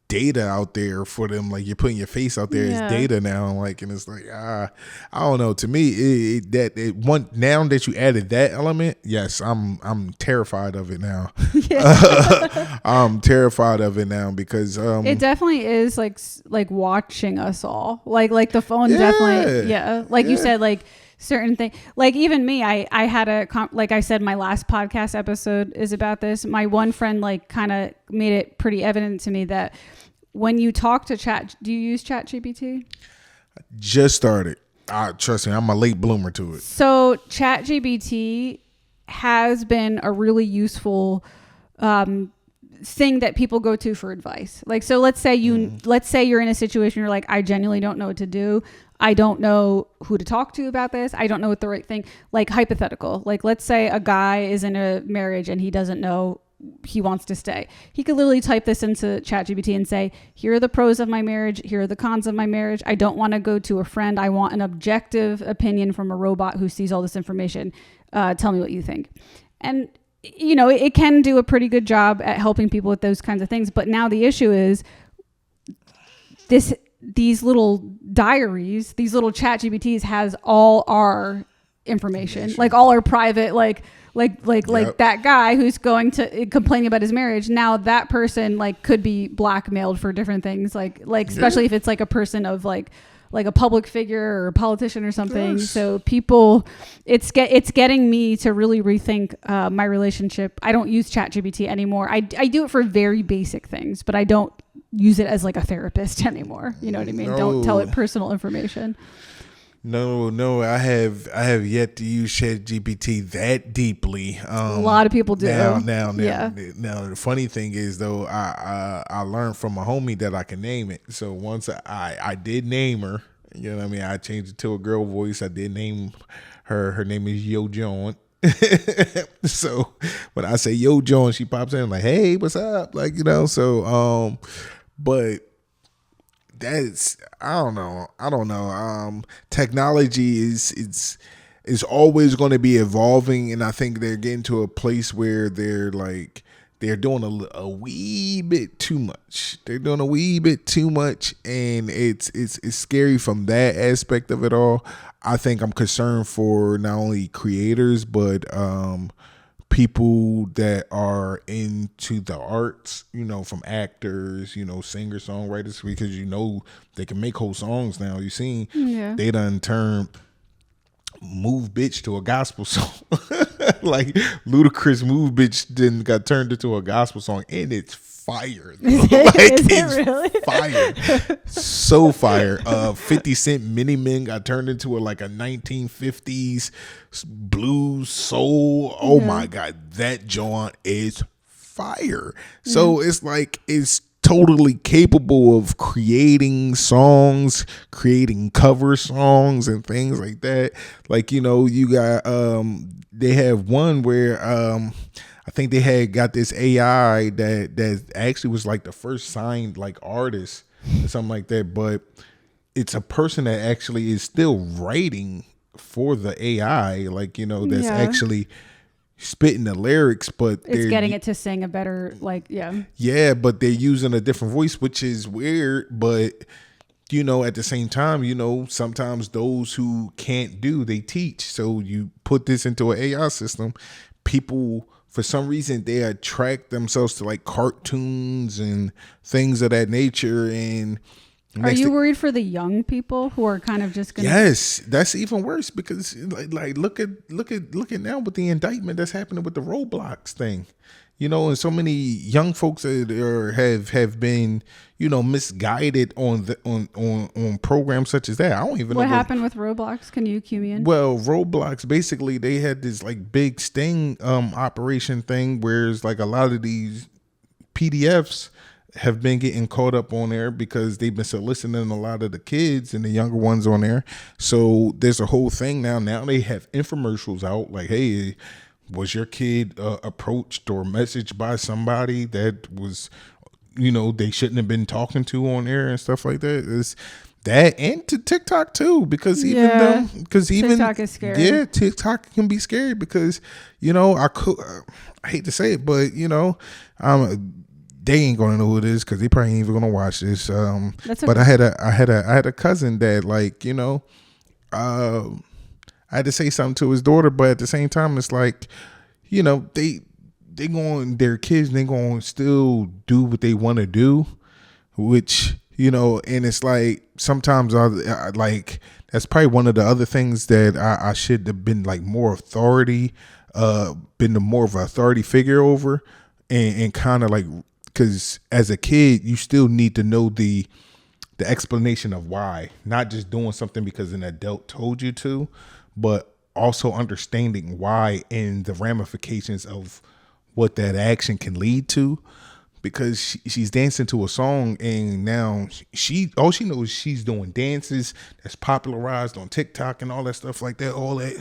data out there for them. Like, you're putting your face out there as data now, like, and it's like, I don't know. To me, now that you added that element, yes, I'm terrified of it now. I'm terrified of it now because it definitely is like watching us all. Like the phone definitely, like you said, like certain things, like even me, I had like I said, my last podcast episode is about this. My one friend like kind of made it pretty evident to me that when you talk to do you use ChatGPT? Just started. Trust me, I'm a late bloomer to it. So ChatGPT has been a really useful thing that people go to for advice. Like, so let's say you're in a situation, you're like, I genuinely don't know what to do. I don't know who to talk to about this. I don't know what the right thing, like hypothetical. Like, let's say a guy is in a marriage and he doesn't know he wants to stay. He could literally type this into ChatGPT and say, "Here are the pros of my marriage. Here are the cons of my marriage. I don't want to go to a friend. I want an objective opinion from a robot who sees all this information. Tell me what you think." And it can do a pretty good job at helping people with those kinds of things. But now the issue is these little diaries, these little ChatGPTs has all our information, like all our private, like that guy who's going to complaining about his marriage. Now that person like could be blackmailed for different things, like especially if it's like a person of like a public figure or a politician or something. Yes. So people, it's getting me to really rethink my relationship. I don't use ChatGPT anymore. I do it for very basic things, but I don't use it as like a therapist anymore. You know what I mean? No. Don't tell it personal information. No, I have yet to use ChatGPT that deeply. A lot of people do. Now, the funny thing is though, I learned from a homie that I can name it. So once I did name her, you know what I mean. I changed it to a girl voice. I did name her. Her name is Yo John. So when I say Yo John, she pops in like, "Hey, what's up?" Like, you know. So but that's I don't know. Technology is always going to be evolving, and I think they're getting to a place where they're doing a wee bit too much. They're doing a wee bit too much, and it's scary from that aspect of it all. I think I'm concerned for not only creators but people that are into the arts, you know, from actors, you know, singers, songwriters, because you know they can make whole songs now. You seen they done turned Move Bitch to a gospel song. Like Ludacris Move Bitch then got turned into a gospel song, and it's fire. It's really? Fire. So fire. 50 Cent Mini Men got turned into a 1950s blues soul. Oh my God, that joint is fire. So it's totally capable of creating songs, creating cover songs and things like that. Like, you know, you got they have one where I think they had got this AI that actually was like the first signed like artist or something like that, but it's a person that actually is still writing for the AI, like, you know, that's actually spitting the lyrics, but it's getting it to sing a better, but they're using a different voice, which is weird. But you know, at the same time, you know, sometimes those who can't do, they teach. So you put this into an AI system, people for some reason they attract themselves to like cartoons and things of that nature. And are you worried for the young people who are kind of just gonna? Yes, that's even worse because like look at now with the indictment that's happening with the Roblox thing, you know, and so many young folks that have been, you know, misguided on programs such as that. I don't even know what happened with Roblox. Can you cue me in? Well, Roblox basically they had this like big sting operation thing, whereas like a lot of these PDFs have been getting caught up on there because they've been soliciting a lot of the kids and the younger ones on there. So there's a whole thing now. Now they have infomercials out like, hey, was your kid approached or messaged by somebody that was, you know, they shouldn't have been talking to on air and stuff like that? It's that, and to TikTok too, because even TikTok is scary. Yeah, TikTok can be scary because, you know, I hate to say it, but you know, they ain't gonna know who it is because they probably ain't even gonna watch this. That's okay. But I had a cousin that, like, you know, I had to say something to his daughter, but at the same time, it's like, you know, they going, their kids, they gonna still do what they want to do, which, you know, and it's like sometimes I like that's probably one of the other things that I should have been like more authority, been more of an authority figure over, and kind of like. Because as a kid, you still need to know the explanation of why, not just doing something because an adult told you to, but also understanding why and the ramifications of what that action can lead to. Because she's dancing to a song, and now all she knows is she's doing dances that's popularized on TikTok and all that stuff like that, all that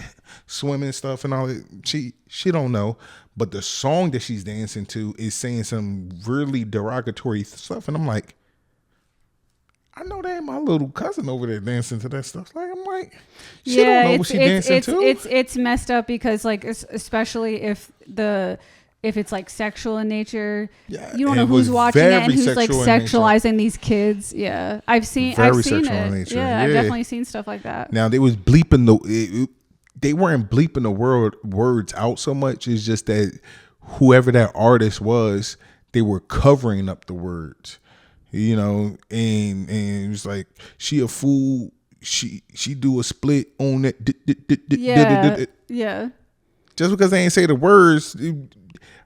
swimming stuff and all that. She don't know, but the song that she's dancing to is saying some really derogatory stuff, and I'm like, I know that ain't my little cousin over there dancing to that stuff. Like, I'm like, she don't know what she dancing to. It's messed up because, like, especially if it's like sexual in nature, you don't know who's watching it and who's like sexualizing these kids. Yeah, I've seen it. Yeah, I've definitely seen stuff like that. Now they was bleeping they weren't bleeping the words out so much. It's just that whoever that artist was, they were covering up the words, you know, and it was like, she a fool. She do a split on that. Yeah. Just because they ain't say the words,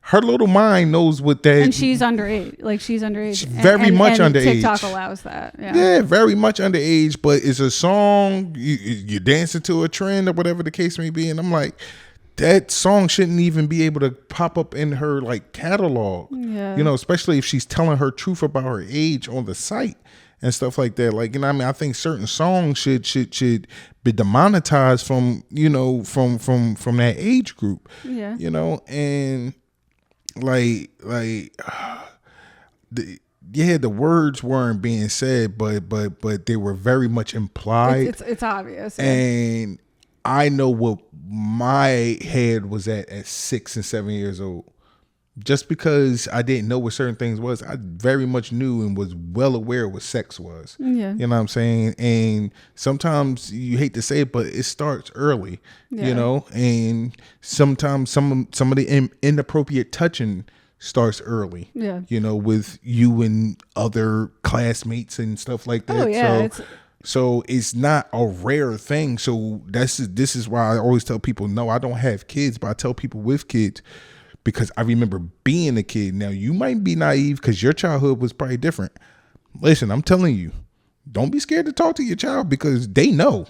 her little mind knows what that. And she's underage. Like she's underage. Very much and underage. TikTok allows that. Yeah, very much underage. But it's a song. You're dancing to a trend or whatever the case may be. And I'm like, that song shouldn't even be able to pop up in her like catalog. Yeah. You know, especially if she's telling her truth about her age on the site and stuff like that. Like, you know, I mean, I think certain songs should be demonetized from, you know, from that age group. Yeah. You know, and the words weren't being said, but they were very much implied. It's obvious. Yeah. And I know what my head was at 6 and 7 years old. Just because I didn't know what certain things was, I very much knew and was well aware what sex was. Yeah. You know what I'm saying? And sometimes you hate to say it, but it starts early, you know, and sometimes some of the inappropriate touching starts early, you know, with you and other classmates and stuff like that. Oh, yeah. So it's not a rare thing. So this is why I always tell people, no, I don't have kids, but I tell people with kids, because I remember being a kid. Now, you might be naive because your childhood was probably different. Listen, I'm telling you, don't be scared to talk to your child because they know.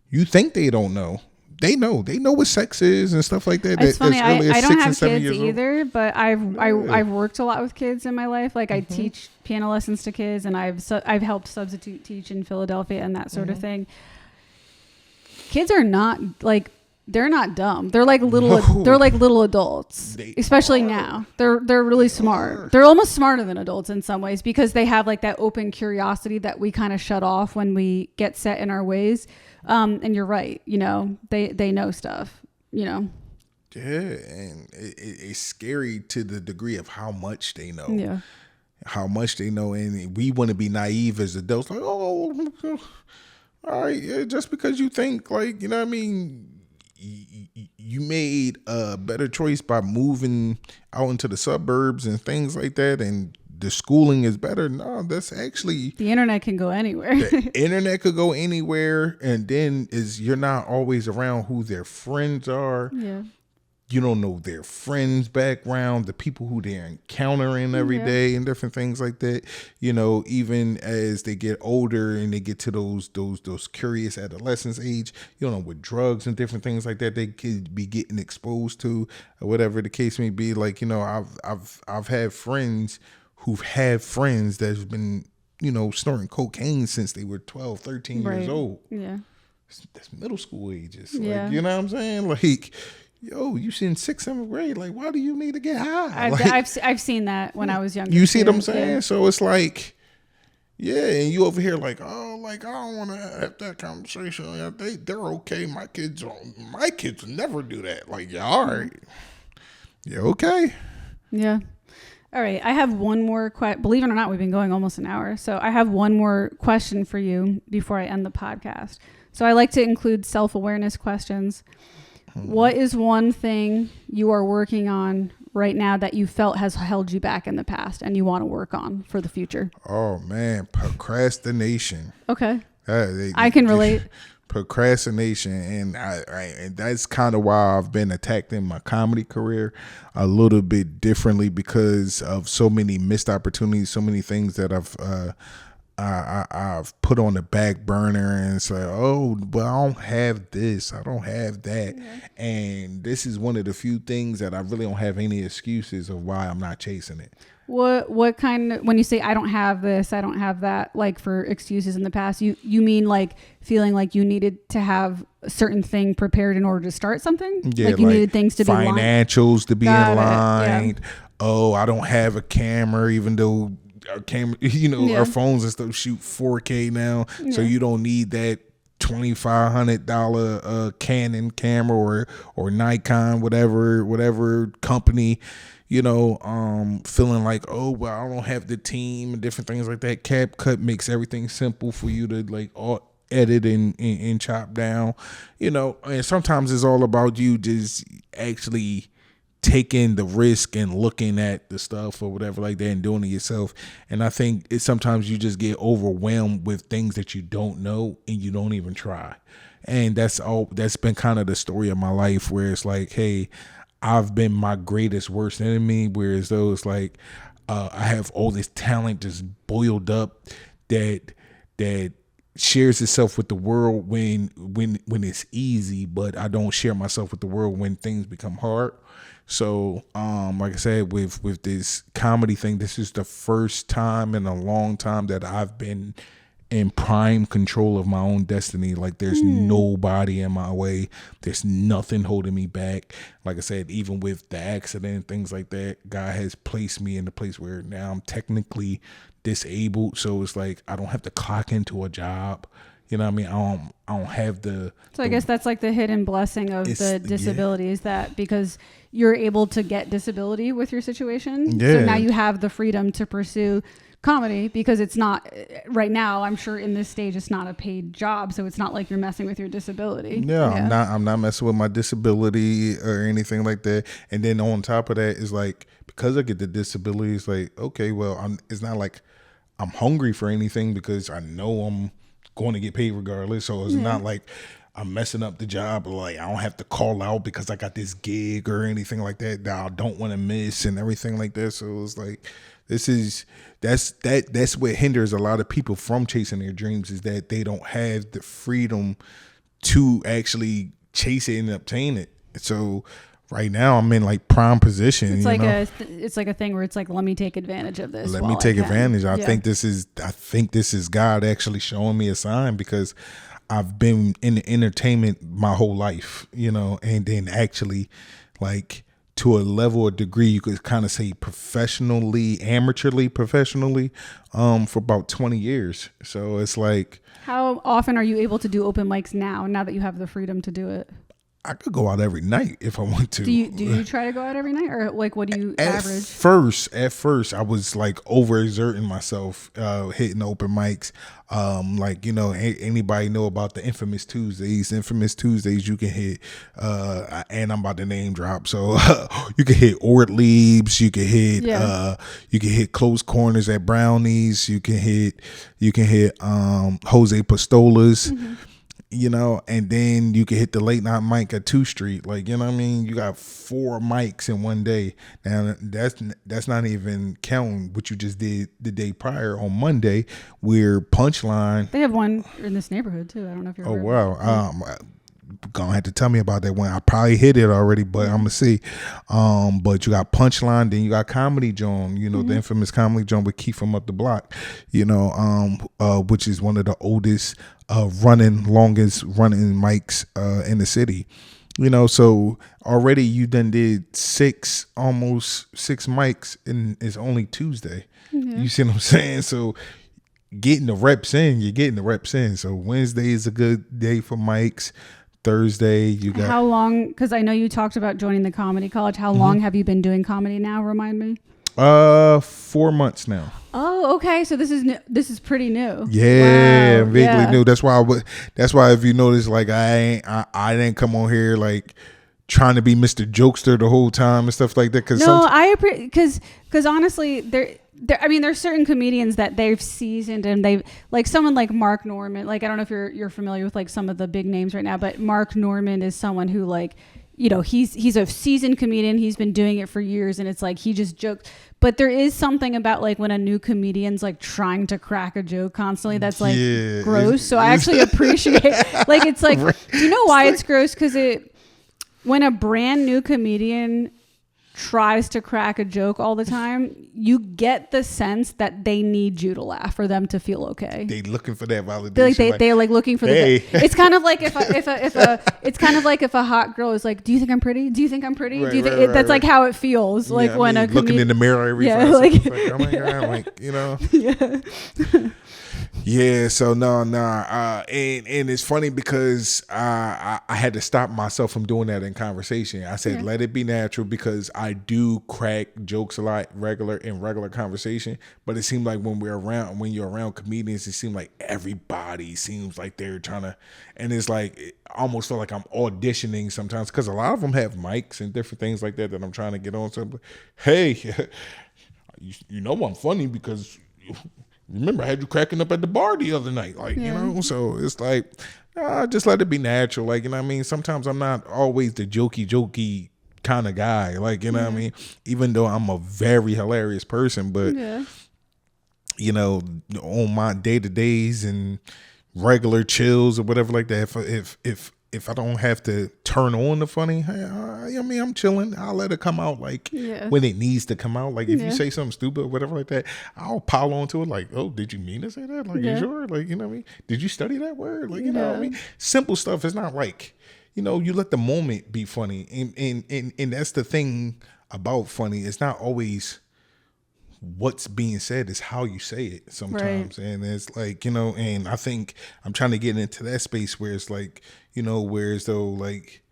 You think they don't know. They know. They know what sex is and stuff like that. It's funny. I don't have kids old. either, but I've worked a lot with kids in my life. Like I teach piano lessons to kids, and I've helped substitute teach in Philadelphia and that sort of thing. Kids are not like. They're not dumb. They're like little adults, especially now. They're really smart. They're almost smarter than adults in some ways because they have like that open curiosity that we kind of shut off when we get set in our ways. And you're right. You know, they know stuff, you know. Yeah. And it's scary to the degree of how much they know. Yeah. How much they know. And we want to be naive as adults. Like, oh, all right. Yeah, just because you think like, you know what I mean? You made a better choice by moving out into the suburbs and things like that, and the schooling is better. No, that's actually the internet can go anywhere. The internet could go anywhere, and then you're not always around who their friends are. Yeah. You don't know their friends' background, the people who they're encountering every day and different things like that. You know, even as they get older and they get to those curious adolescence age, you don't know what drugs and different things like that they could be getting exposed to or whatever the case may be. Like, you know, I've had friends who've had friends that's been, you know, snorting cocaine since they were 12, 13 years old. Yeah. That's middle school ages. Yeah. Like, you know what I'm saying? Like, yo, you in 6th, 7th grade. Like, why do you need to get high? I've seen that when I was younger. You see what I'm saying? Yeah. So it's like, yeah, and you over here like, oh, like I don't want to have that conversation. Yeah, they're okay. My kids never do that. Like, yeah, all right, yeah, okay, yeah. All right, I have one more question. Believe it or not, we've been going almost an hour. So I have one more question for you before I end the podcast. So I like to include self-awareness questions. What is one thing you are working on right now that you felt has held you back in the past and you want to work on for the future? Oh, man, procrastination. Okay. I can relate. Procrastination, and and that's kind of why I've been attacked in my comedy career a little bit differently because of so many missed opportunities, so many things that I've put on the back burner and say, oh, but I don't have this, I don't have that. And this is one of the few things that I really don't have any excuses of why I'm not chasing it. What kind of, when you say I don't have this, I don't have that, like for excuses in the past, you mean like feeling like you needed to have a certain thing prepared in order to start something? Yeah, like you needed things to be financials to be in line. Yeah. Oh, I don't have a camera, even though our camera, you know, our phones and stuff shoot 4K now, so you don't need that $2,500 Canon camera or Nikon, whatever company, you know, feeling like, oh, well, I don't have the team and different things like that. CapCut makes everything simple for you to like edit and chop down, you know, and sometimes it's all about you just actually taking the risk and looking at the stuff or whatever like that and doing it yourself. And I think sometimes you just get overwhelmed with things that you don't know and you don't even try. And that's been kind of the story of my life, where it's like, hey, I've been my greatest worst enemy, whereas though it's like I have all this talent just boiled up that shares itself with the world when it's easy, but I don't share myself with the world when things become hard. So like I said, with this comedy thing, this is the first time in a long time that I've been in prime control of my own destiny. Like there's nobody in my way. There's nothing holding me back. Like I said, even with the accident and things like that, God has placed me in a place where now I'm technically disabled. So it's like I don't have to clock into a job. You know what I mean? I don't have the. So I guess that's like the hidden blessing of the disability is that because you're able to get disability with your situation. Yeah. So now you have the freedom to pursue comedy because it's not right now. I'm sure in this stage it's not a paid job, so it's not like you're messing with your disability. Yeah. I'm not messing with my disability or anything like that. And then on top of that is like because I get the disability, it's like okay, well, it's not like I'm hungry for anything because I know I'm going to get paid regardless. So it's not like I'm messing up the job or like I don't have to call out because I got this gig or anything like that I don't want to miss and everything like that. So it's like that's what hinders a lot of people from chasing their dreams is that they don't have the freedom to actually chase it and obtain it. So right now I'm in like prime position. It's like it's like a thing where it's like, let me take advantage of this. Let me take advantage. I think this is God actually showing me a sign because I've been in entertainment my whole life, and then actually like to a level or degree, you could kind of say amateurly professionally, for about 20 years. So it's like, how often are you able to do open mics now that you have the freedom to do it? I could go out every night if I want to. Do you try to go out every night, or like what do you average? At first, I was like overexerting myself, hitting open mics. Anybody know about the infamous Tuesdays? Infamous Tuesdays, you can hit, and I'm about to name drop. So you can hit Ortlieb's, you can hit Close Corners at Brownies, you can hit Jose Pistola's. Mm-hmm. And then you can hit the late night mic at 2 Street. Like, you know what I mean? You got 4 mics in one day. Now, that's not even counting what you just did the day prior on Monday, where Punchline. They have one in this neighborhood, too. I don't know if you're aware. Oh, wow. Gonna have to tell me about that one. I probably hit it already, but I'm gonna see. But you got Punchline, then you got Comedy Joan, the infamous Comedy Joan with Keith from Up the Block, which is one of the oldest longest running mics in the city. So already you done did almost 6 mics, and it's only Tuesday. Mm-hmm. You see what I'm saying? So you're getting the reps in. So Wednesday is a good day for mics. Thursday, you got. How long? Because I know you talked about joining the comedy college. How long have you been doing comedy now? Remind me. 4 months now. Oh, okay. So this is pretty new. Yeah, wow. Vaguely new. That's why if you notice, like I didn't come on here like trying to be Mr. Jokester the whole time and stuff like that. Because honestly, there's certain comedians that they've seasoned and they've like someone like Mark Norman. Like I don't know if you're familiar with like some of the big names right now, but Mark Norman is someone who like, he's a seasoned comedian. He's been doing it for years, and it's like he just jokes. But there is something about like when a new comedian's like trying to crack a joke constantly that's like gross. So I actually appreciate like it's like, do you know why it's gross? Because when a brand new comedian tries to crack a joke all the time, you get the sense that they need you to laugh for them to feel okay. They looking for that validation. They're like looking for it's kind of like if a hot girl is like, do you think I'm pretty? Do you think I'm pretty? Do you think that's like how it feels like when a looking in the mirror every 5 seconds, like, oh my God, like Yeah, so and it's funny because I had to stop myself from doing that in conversation. I said, let it be natural, because I do crack jokes a lot regular conversation, but it seemed like when you're around comedians, it seemed like everybody seems like they're trying to, and it's like, it almost feel like I'm auditioning sometimes, because a lot of them have mics and different things like that I'm trying to get on. So I'm like, hey, I'm funny because remember, I had you cracking up at the bar the other night, so it's like, just let it be natural. Like, sometimes I'm not always the jokey kind of guy. Like, you know what I mean? Even though I'm a very hilarious person, but you know, on my day-to-days and regular chills or whatever like that, if I don't have to turn on the funny, I mean, I'm chilling. I'll let it come out like when it needs to come out. Like if you say something stupid or whatever like that, I'll pile onto it like, oh, did you mean to say that? Like, you sure? Like, you know what I mean? Did you study that word? Like, you know what I mean? Simple stuff. It's not like, you know, you let the moment be funny. And that's the thing about funny. It's not always what's being said, is how you say it sometimes. Right. And it's like, you know, and I think I'm trying to get into that space where it's like, you know, whereas though like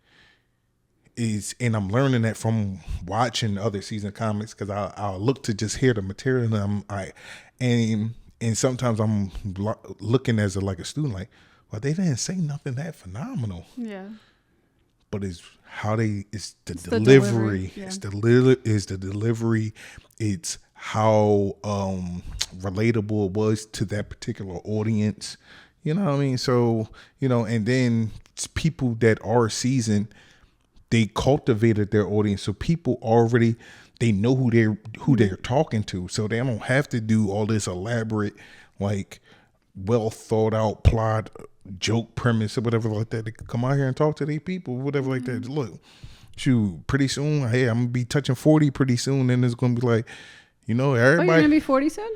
is, and I'm learning that from watching other season comics, because I'll look to just hear the material and sometimes I'm looking as like a student like, well, they didn't say nothing that phenomenal. Yeah. But it's how it's the delivery. It's the delivery. It's how relatable it was to that particular audience. You know what I mean? So, you know, and then people that are seasoned, they cultivated their audience. So people already, they know who they're talking to. So they don't have to do all this elaborate, like, well thought out plot, joke premise or whatever like that. They come out here and talk to these people, whatever like that. Look, shoot, pretty soon, hey, I'm gonna be touching 40 pretty soon, and it's gonna be like, you know, everybody. Oh, you're gonna be 40 soon?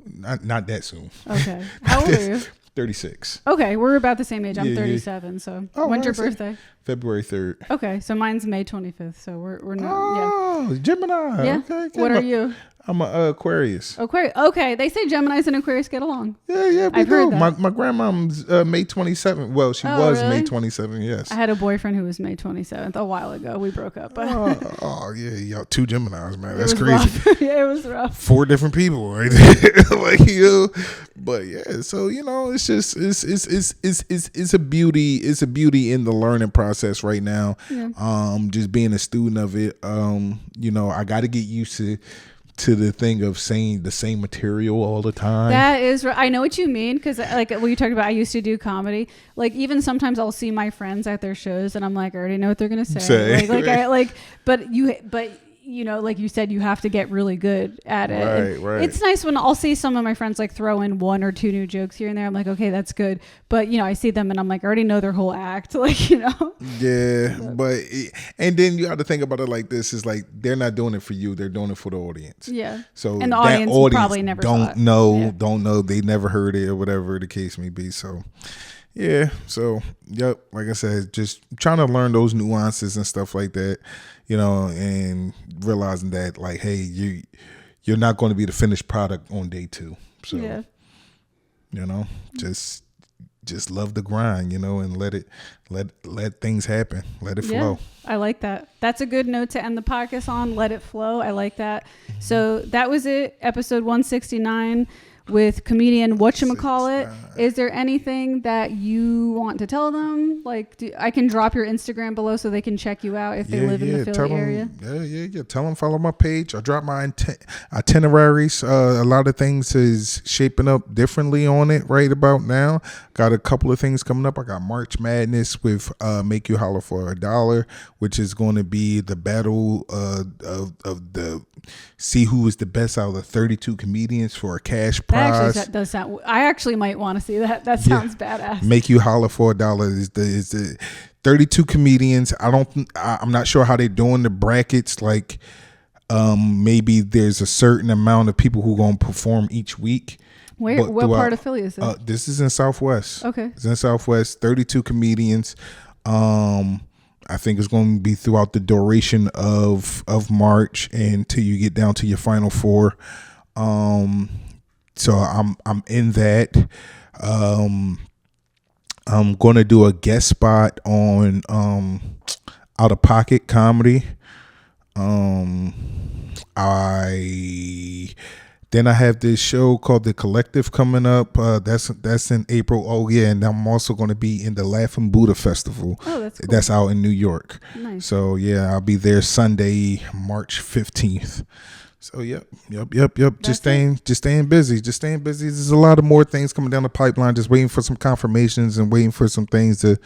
Not that soon. Okay. How old are you? 36. Okay, we're about the same age. I'm 37. So when's your birthday? February 3rd. Okay, so mine's May 25th. So we're not. Oh, Gemini. Yeah. Okay. What are you? I'm a Aquarius. Aquarius. Okay, they say Geminis and Aquarius get along. Yeah, I've heard that. My grandmom's May 27th. Well, she was really? May 27th. Yes. I had a boyfriend who was May 27th a while ago. We broke up. Oh yeah, y'all 2 Geminis, man. That's crazy. Yeah, it was rough. 4 different people, right there. Like, you know, but yeah. So, you know, it's just it's a beauty. It's a beauty in the learning process right now. Yeah. Just being a student of it. You know, I got to get used to the thing of saying the same material all the time. That is right. I know what you mean, because like what you talked about, I used to do comedy. Like even sometimes I'll see my friends at their shows and I'm like, I already know what they're gonna say. But you know, like you said, you have to get really good at it. Right. It's nice when I'll see some of my friends like throw in 1 or 2 new jokes here and there. I'm like, okay, that's good. But you know, I see them and I'm like, I already know their whole act. Like, you know. Yeah, and then you have to think about it like this: is like they're not doing it for you; they're doing it for the audience. Yeah. So and the audience probably never don't know, they never heard it or whatever the case may be. So. Yeah, so yep, like I said, just trying to learn those nuances and stuff like that, you know, and realizing that like, hey, you're not going to be the finished product on day 2. So, you know, just love the grind, you know, and let things happen, let it flow. I like that. That's a good note to end the podcast on. Let it flow. I like that. Mm-hmm. So that was it, episode 169. With comedian Wutchamccallit. Is there anything that you want to tell them? Like, I can drop your Instagram below so they can check you out if they live in the Philly area. Yeah. Tell them follow my page. I drop my itineraries. A lot of things is shaping up differently on it right about now. Got a couple of things coming up. I got March Madness with Make You Holler for $1, which is going to be the battle of the see who is the best out of the 32 comedians for a cash prize. That does sound. I actually might want to see that. That sounds badass. Make You Holler for $1 is the 32 comedians. I'm not sure how they're doing the brackets. Like, maybe there's a certain amount of people who are going to perform each week. What part of Philly is this? This is in Southwest. Okay, it's in Southwest. 32 comedians. I think it's going to be throughout the duration of March until you get down to your final 4. So I'm in that. I'm going to do a guest spot on Out of Pocket comedy. Then I have this show called The Collective coming up. That's in April. Oh yeah, and I'm also going to be in the Laughing Buddha Festival. Oh, that's cool. That's out in New York. Nice. So yeah, I'll be there Sunday, March 15th. So yep. Just staying busy. There's a lot of more things coming down the pipeline. Just waiting for some confirmations and waiting for some things to,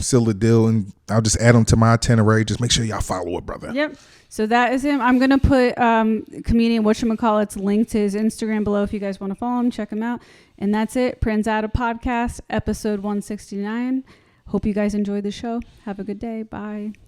seal the deal. And I'll just add them to my itinerary. Just make sure y'all follow it, brother. Yep. So that is him. I'm gonna put comedian Wutchamccallit's link to his Instagram below if you guys want to follow him. Check him out. And that's it. Pranzata Podcast, episode 169. Hope you guys enjoyed the show. Have a good day. Bye.